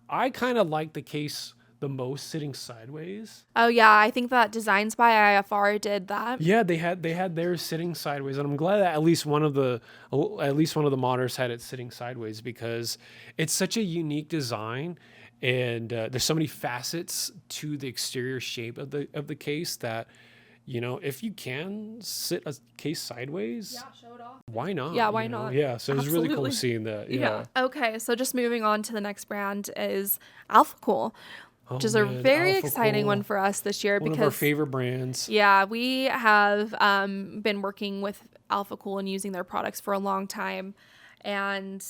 I kind of like the case the most sitting sideways. Oh yeah, I think that Designs by IFR did that. Yeah, they had theirs sitting sideways, and I'm glad that at least one of the modders had it sitting sideways, because it's such a unique design, and there's so many facets to the exterior shape of the case that, if you can sit a case sideways, show it off. why not? Yeah, why not? Yeah, so it was really cool Absolutely. seeing that. Yeah. Okay, so just moving on to the next brand is Alphacool, which is a man, very exciting Alphacool. one for us this year One because of our favorite brands. yeah, we have been working with Alphacool and using their products for a long time, and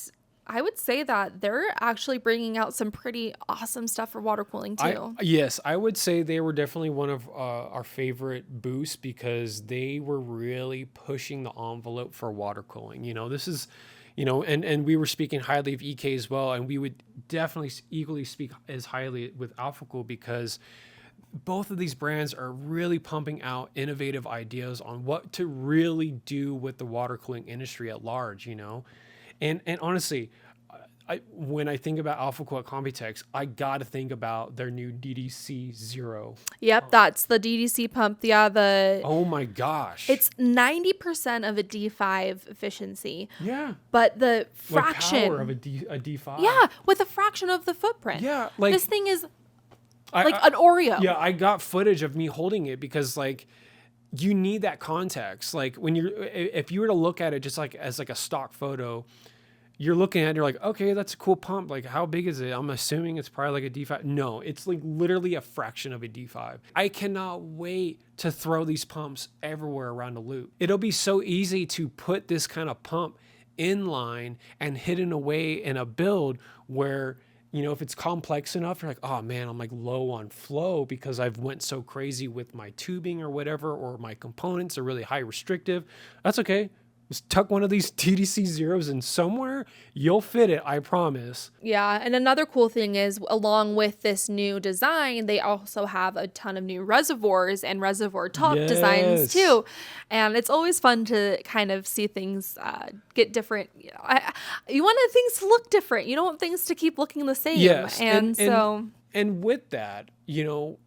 I would say that they're actually bringing out some pretty awesome stuff for water cooling too. Yes, I would say they were definitely one of our favorite boosts, because they were really pushing the envelope for water cooling. This is, and we were speaking highly of EK as well, and we would definitely equally speak as highly with Alphacool, because both of these brands are really pumping out innovative ideas on what to really do with the water cooling industry at large, And honestly, when I think about Alphacool at Computex, I got to think about their new DDC 0. Yep, that's the DDC pump. Yeah, Oh my gosh. it's 90% of a D5 efficiency, yeah. but the Like fraction, power of a D5. yeah, with a fraction of the footprint. Yeah, like this thing is I- like I- an Oreo. Yeah, I got footage of me holding it, because you need that context. When if you were to look at it just as a stock photo, you're looking at it, you're like, okay, that's a cool pump. How big is it? I'm assuming it's probably like a D5. No, it's literally a fraction of a D5. I cannot wait to throw these pumps everywhere around the loop. It'll be so easy to put this kind of pump in line and hidden away in a build where, if it's complex enough, you're like, oh man, I'm low on flow because I've went so crazy with my tubing or whatever, or my components are really high restrictive. That's okay. Just tuck one of these TDC zeros in somewhere, you'll fit it, I promise. Yeah, and another cool thing is, along with this new design, they also have a ton of new reservoirs and reservoir top designs too. And it's always fun to kind of see things get different. You want things to look different. You don't want things to keep looking the same. Yes, And with that,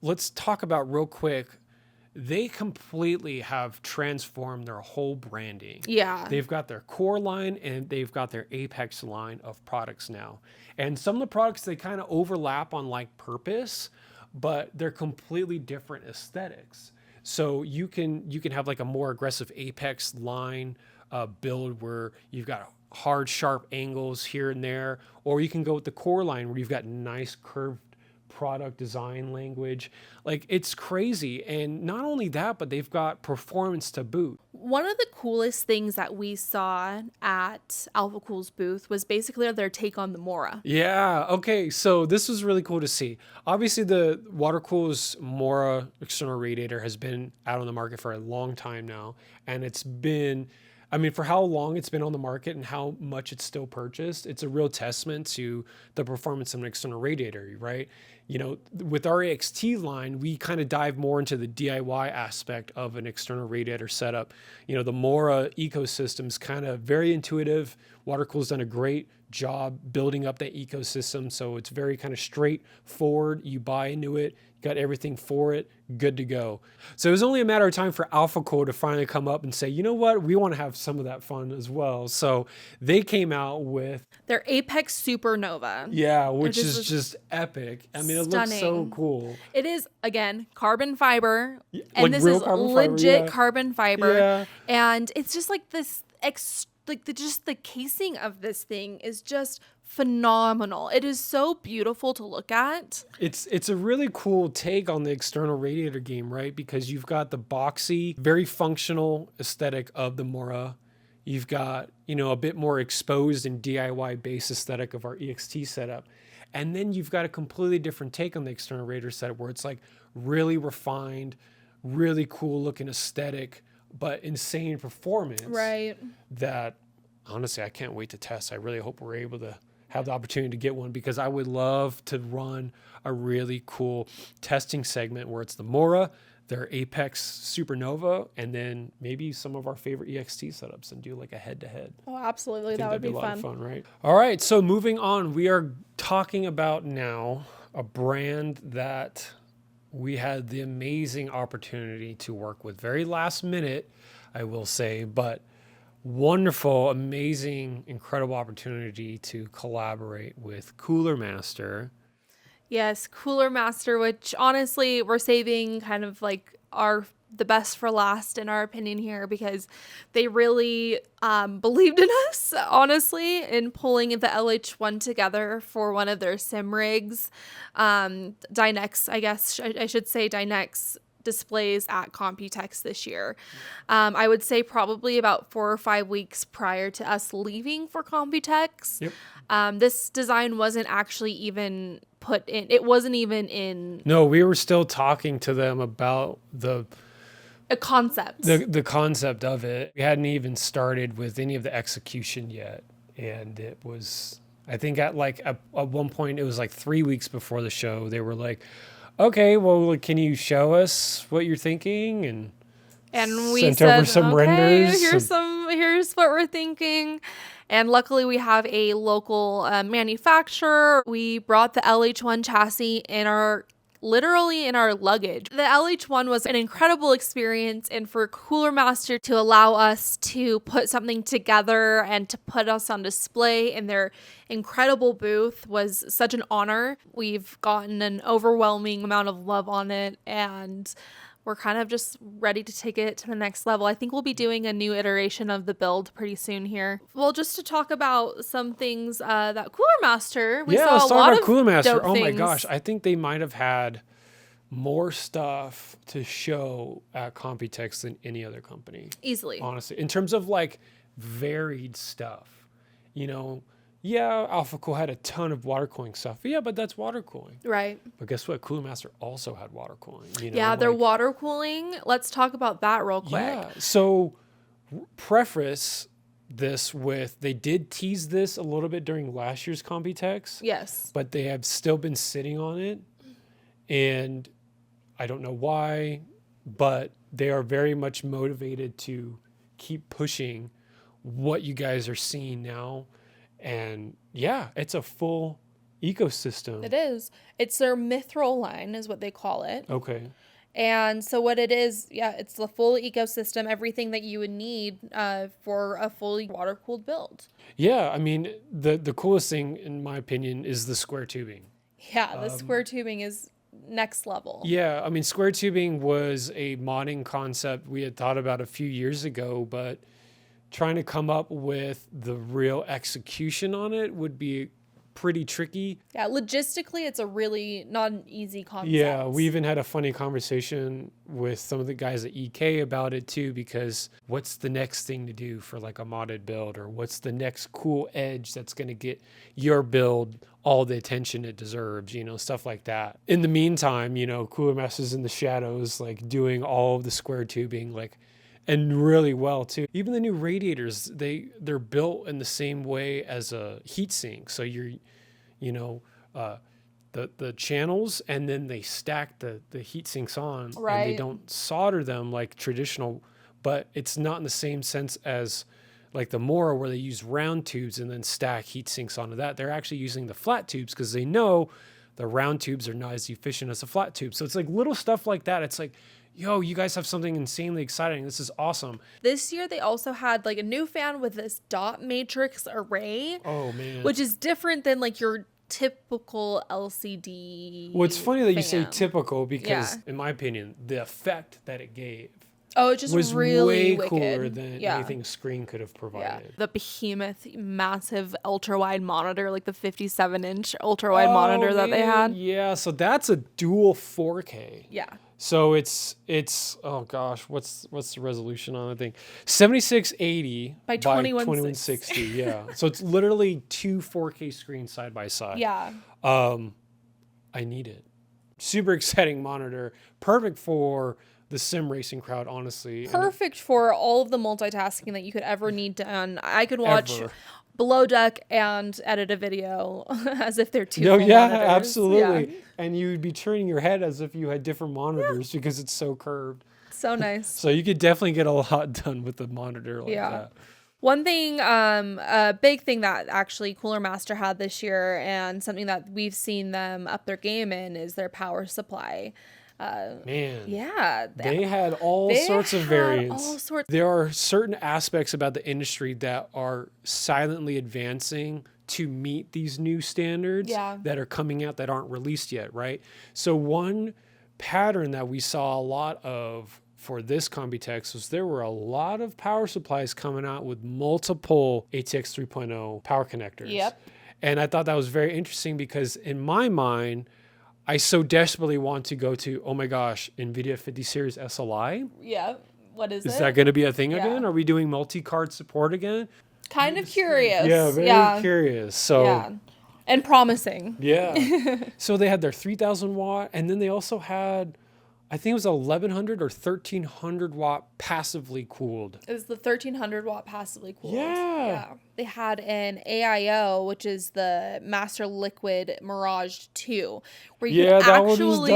let's talk about real quick. They completely have transformed their whole branding. yeah. They've got their core line and they've got their Apex line of products now. And some of the products, they kind of overlap on purpose, but they're completely different aesthetics. So you can have a more aggressive Apex line build where you've got hard, sharp angles here and there, or you can go with the core line where you've got nice curved product design language. It's crazy. And not only that, but they've got performance to boot. One of the coolest things that we saw at Alphacool's booth was basically their take on the Mora. Yeah. Okay. So this was really cool to see. Obviously, the Watercool's Mora external radiator has been out on the market for a long time now. And it's been, for how long it's been on the market and how much it's still purchased, it's a real testament to the performance of an external radiator, right? With our AXT line, we kind of dive more into the DIY aspect of an external radiator setup. The Mora ecosystem is kind of very intuitive. Watercool's done a great job building up that ecosystem. So it's very kind of straightforward. You buy into it, got everything for it, good to go. So it was only a matter of time for Alphacool to finally come up and say, you know what, we want to have some of that fun as well. So they came out with Their Apex Supernova. yeah, which is just epic. It looks so stunning. cool. It is, again, carbon fiber. Like And this real is carbon fiber, legit yeah. carbon fiber. Yeah. And it's just this the casing of this thing is just phenomenal. It is so beautiful to look at. It's a really cool take on the external radiator game, right? Because you've got the boxy, very functional aesthetic of the Mora. You've got, a bit more exposed and DIY based aesthetic of our EXT setup. And then you've got a completely different take on the external radiator setup where it's really refined, really cool looking aesthetic, but insane performance. Right. That honestly, I can't wait to test. I really hope we're able to have the opportunity to get one, because I would love to run a really cool testing segment where it's the Mora, their Apex Supernova, and then maybe some of our favorite EXT setups and do a head-to-head. Oh, absolutely. I think That would that'd be a lot fun. of fun, right? All right, so moving on, we are talking about now a brand that we had the amazing opportunity to work with. Very last minute, I will say, but wonderful, amazing, incredible opportunity to collaborate with Cooler Master. Yes, Cooler Master, which honestly we're saving kind of like the best for last in our opinion here, because they really believed in us, honestly, in pulling the LH1 together for one of their sim rigs. Dyn X, I guess I should say Dyn X displays at Computex this year. I would say probably about 4 or 5 weeks prior to us leaving for Computex. Yep. This design wasn't actually even put in. It wasn't even in. No, we were still talking to them about A concept. the concept of it. We hadn't even started with any of the execution yet. And it was, I think at one point, it was like 3 weeks before the show, they were like, okay, well, can you show us what you're thinking? And we sent said, over some okay, renders. Here's what we're thinking. And luckily we have a local manufacturer. We brought the LH1 chassis literally in our luggage. The LH1 was an incredible experience, and for Cooler Master to allow us to put something together and to put us on display in their incredible booth was such an honor. We've gotten an overwhelming amount of love on it, and we're kind of just ready to take it to the next level. I think we'll be doing a new iteration of the build pretty soon here. Well, just to talk about some things that Cooler Master, we saw let's a talk lot about of Cooler Master. dope Oh my things. gosh, I think they might have had more stuff to show at Computex than any other company. Easily. Honestly, in terms of like varied stuff, yeah, Alphacool had a ton of water cooling stuff. Yeah, but that's water cooling. Right. But guess what? Cooler Master also had water cooling. Yeah, their water cooling. Let's talk about that real quick. Yeah. So preface this with, they did tease this a little bit during last year's Computex. Yes. But they have still been sitting on it. And I don't know why, but they are very much motivated to keep pushing what you guys are seeing now. And yeah, it's a full ecosystem. It is. It's their mithril line is what they call it. Okay. And so what it is, yeah, it's the full ecosystem, everything that you would need for a fully water-cooled build. Yeah, I mean, the coolest thing, in my opinion, is the square tubing. Yeah, the square tubing is next level. Yeah, I mean, square tubing was a modding concept we had thought about a few years ago, but trying to come up with the real execution on it would be pretty tricky. Yeah, logistically, it's a really not an easy concept. Yeah, we even had a funny conversation with some of the guys at EK about it too, because what's the next thing to do for like a modded build, or what's the next cool edge that's going to get your build all the attention it deserves, stuff like that. In the meantime, Cooler Master's in the shadows, like doing all of the square tubing, like, and really well too. Even the new radiators, they're built in the same way as a heat sink. So the channels, and then they stack the heat sinks on, right. And they don't solder them like traditional, but it's not in the same sense as like the Mora, where they use round tubes and then stack heat sinks onto that. They're actually using the flat tubes because they know the round tubes are not as efficient as the flat tubes. So it's like little stuff like that. It's like, yo, you guys have something insanely exciting. This is awesome. This year, they also had like a new fan with this dot matrix array. Oh, man. Which is different than like your typical LCD. Well, it's funny that you say fan. typical, because in my opinion, the effect that it gave it just was really way wicked. cooler than anything a screen could have provided. The behemoth, massive ultra-wide monitor, like the 57-inch ultra-wide monitor that they had. Yeah, so that's a dual 4K. Yeah. So it's oh gosh, what's the resolution on the thing? 7680 by 2160. Yeah. So it's literally 2 4K screens side by side. Yeah. I need it. Super exciting monitor. Perfect for the sim racing crowd, honestly. Perfect for all of the multitasking that you could ever need done. I could watch Ever. Below Deck and edit a video as if they're two No, full yeah, monitors. absolutely. Yeah. And you'd be turning your head as if you had different monitors because it's so curved. So nice. So you could definitely get a lot done with the monitor like that. One thing, a big thing that actually Cooler Master had this year, and something that we've seen them up their game in, is their power supply. Man, Yeah, they had all sorts of variants. There are certain aspects about the industry that are silently advancing to meet these new standards that are coming out that aren't released yet, right? So one pattern that we saw a lot of for this Computex was there were a lot of power supplies coming out with multiple ATX 3.0 power connectors. Yep. And I thought that was very interesting because in my mind, I so desperately want to go to, oh my gosh, NVIDIA 50 Series SLI. Yeah. What is it? Is that going to be a thing again? Are we doing multi-card support again? Kind of curious. Yeah, very curious. So, yeah. And promising. Yeah. So they had their 3,000 watt, and then they also had, I think it was 1,100 or 1,300 watt passively cooled. It was the 1,300 watt passively cooled. Yeah. They had an AIO, which is the Master Liquid Mirage 2, where you can actually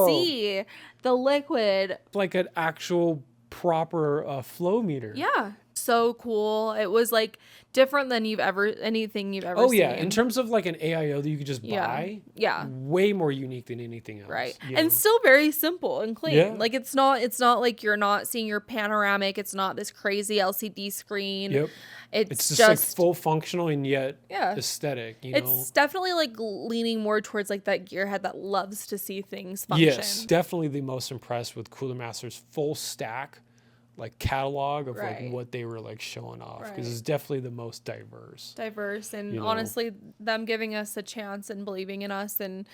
see the liquid. Like an actual proper flow meter. Yeah. So cool. It was like different than anything you've ever seen. Oh yeah, in terms of like an AIO that you could just buy. Yeah. Way more unique than anything else. Right. And still very simple and clean. Yeah. Like it's not like you're not seeing your panoramic. It's not this crazy LCD screen. Yep. It's just like full functional and yet aesthetic, you know. It's definitely like leaning more towards like that gearhead that loves to see things function. Yes, definitely the most impressed with Cooler Master's full stack like catalog of like what they were like showing off, because it's definitely the most diverse and honestly them giving us a chance and believing in us and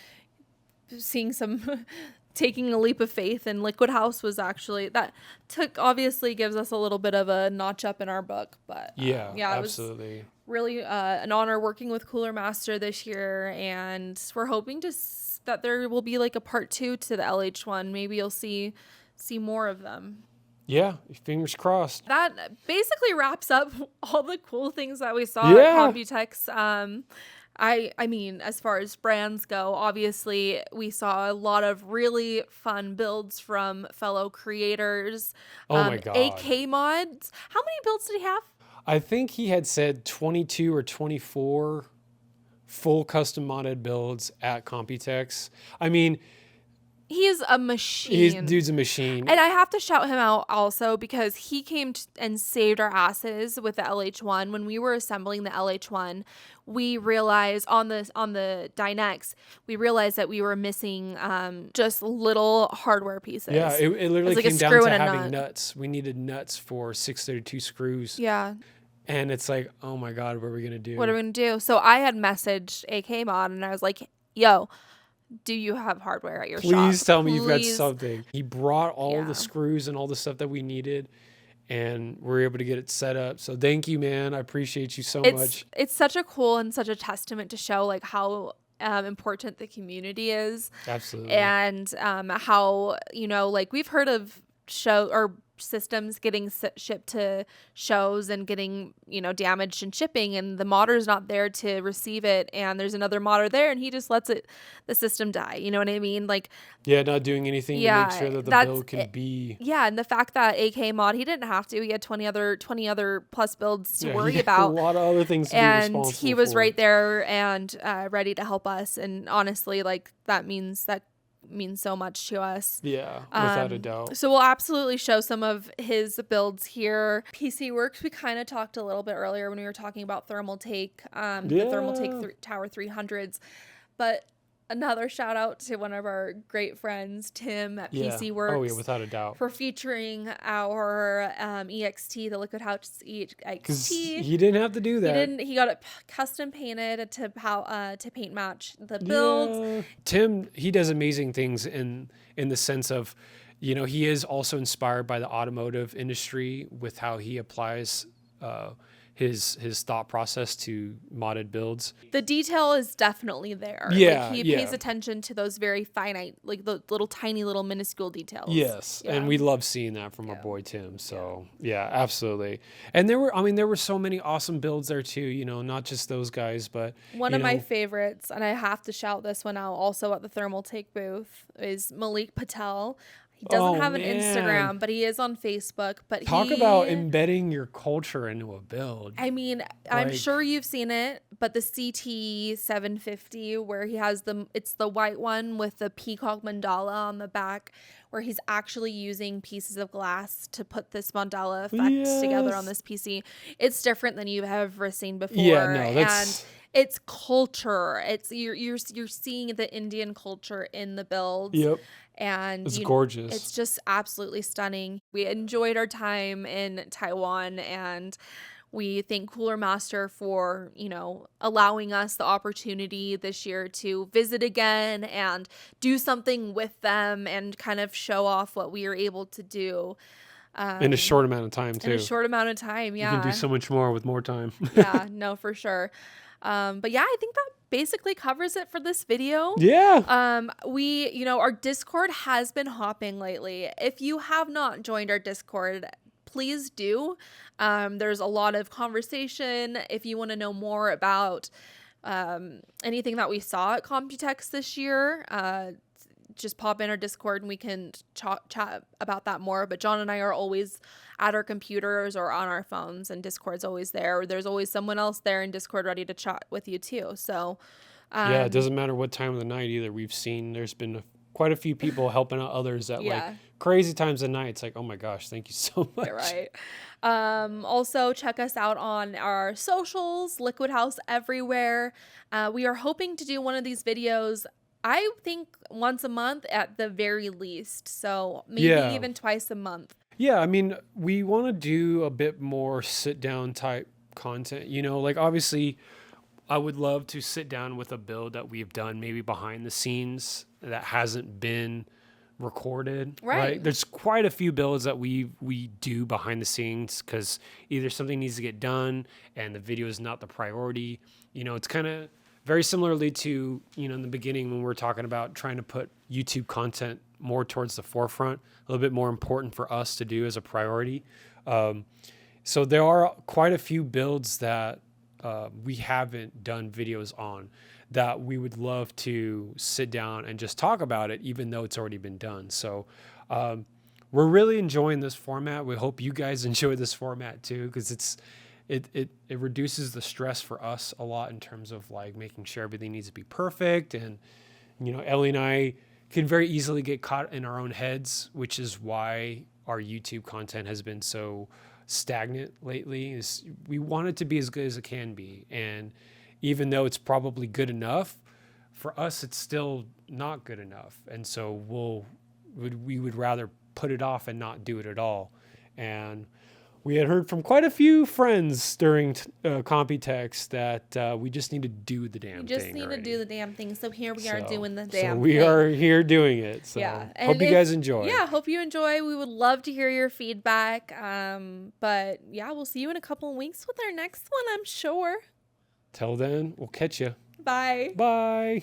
seeing some taking a leap of faith, and LiquidHaus was actually obviously gives us a little bit of a notch up in our book, but yeah, absolutely. It was really an honor working with Cooler Master this year, and we're hoping that there will be like a part 2 to the LH1. Maybe you'll see more of them. Yeah, fingers crossed. That basically wraps up all the cool things that we saw at Computex. I mean, as far as brands go, obviously we saw a lot of really fun builds from fellow creators. Oh my god. AK mods. How many builds did he have? I think he had said 22 or 24 full custom modded builds at Computex. I mean, he is a machine. Dude's a machine. And I have to shout him out also because he came and saved our asses with the LH1. When we were assembling the LH1, we realized on the Dyn X, we realized that we were missing just little hardware pieces. Yeah, it literally like came down to having nuts. We needed nuts for 632 screws. Yeah. And it's like, oh my God, what are we going to do? What are we going to do? So I had messaged AK Mod and I was like, yo, do you have hardware at your shop? Please tell me you've got something. He brought all the screws and all the stuff that we needed, and we're able to get it set up. So thank you, man. I appreciate you so much. It's such a cool and such a testament to show like how important the community is. Absolutely. And how, like we've heard of systems getting shipped to shows and getting damaged in shipping, and the modder's not there to receive it, and there's another modder there and he just lets the system die, you know what I mean? Like not doing anything to make sure that the build can be and the fact that AK Mod, he didn't have to, he had 20 other plus builds to worry about, a lot of other things to be responsible and he was for. right there and ready to help us, and honestly like that means so much to us. Yeah, without a doubt. So we'll absolutely show some of his builds here. PC Works, we kind of talked a little bit earlier when we were talking about Thermaltake, the Thermaltake Tower 300s. But another shout out to one of our great friends, Tim at PC Works. Oh yeah, without a doubt. For featuring our EXT, the LiquidHaus EXT. Because he didn't have to do that. He got it custom painted to paint match the builds. Yeah. Tim, he does amazing things in the sense of, he is also inspired by the automotive industry with how he applies his thought process to modded builds. The detail is definitely there. Yeah, he pays attention to those very finite, like the little tiny little minuscule details. Yes, and we love seeing that from our boy Tim. So absolutely. And there were so many awesome builds there too. Not just those guys, but one of my favorites, and I have to shout this one out also at the Thermaltake booth, is Malik Patel. He doesn't Oh, have an man. Instagram, but he is on Facebook. But Talk about embedding your culture into a build. I mean, I'm Like- sure you've seen it, but the CT 750 where he has it's the white one with the peacock mandala on the back, where he's actually using pieces of glass to put this mandala effect together on this PC. It's different than you've ever seen before. Yeah, no, that's... And it's culture. It's you're seeing the Indian culture in the builds. Yep. And It's gorgeous. It's just absolutely stunning. We enjoyed our time in Taiwan, and we thank Cooler Master for, allowing us the opportunity this year to visit again and do something with them and kind of show off what we were able to do. In a short amount of time, too. In a short amount of time, yeah. You can do so much more with more time. Yeah, no, for sure. But yeah, I think that basically covers it for this video. Yeah. Our Discord has been hopping lately. If you have not joined our Discord, please do. There's a lot of conversation. If you want to know more about anything that we saw at Computex this year, just pop in our Discord and we can chat about that more. But John and I are always at our computers or on our phones, and Discord's always there. There's always someone else there in Discord ready to chat with you too. So yeah, it doesn't matter what time of the night either. We've seen there's been quite a few people helping out others at like crazy times of night. It's like, oh my gosh, thank you so much. Right. Also check us out on our socials, LiquidHaus everywhere. We are hoping to do one of these videos, I think once a month at the very least. So maybe even twice a month. Yeah, I mean, we want to do a bit more sit down type content. Like obviously I would love to sit down with a build that we've done maybe behind the scenes that hasn't been recorded. Right. There's quite a few builds that we do behind the scenes because either something needs to get done and the video is not the priority. It's kind of very similarly to, in the beginning when we were talking about trying to put YouTube content more towards the forefront, a little bit more important for us to do as a priority. So there are quite a few builds that we haven't done videos on that we would love to sit down and just talk about it, even though it's already been done. So we're really enjoying this format. We hope you guys enjoy this format too, because it reduces the stress for us a lot in terms of like making sure everything needs to be perfect. And, Ellie and I can very easily get caught in our own heads, which is why our YouTube content has been so stagnant lately. Is we want it to be as good as it can be. And even though it's probably good enough, for us, it's still not good enough. And so we would rather put it off and not do it at all. And we had heard from quite a few friends during Computex that we just need to do the damn thing. Just need to do the damn thing. So here we are doing the damn thing. So we are here doing it. So hope you guys enjoy. Yeah, hope you enjoy. We would love to hear your feedback. But yeah, we'll see you in a couple of weeks with our next one, I'm sure. Till then, we'll catch you. Bye. Bye.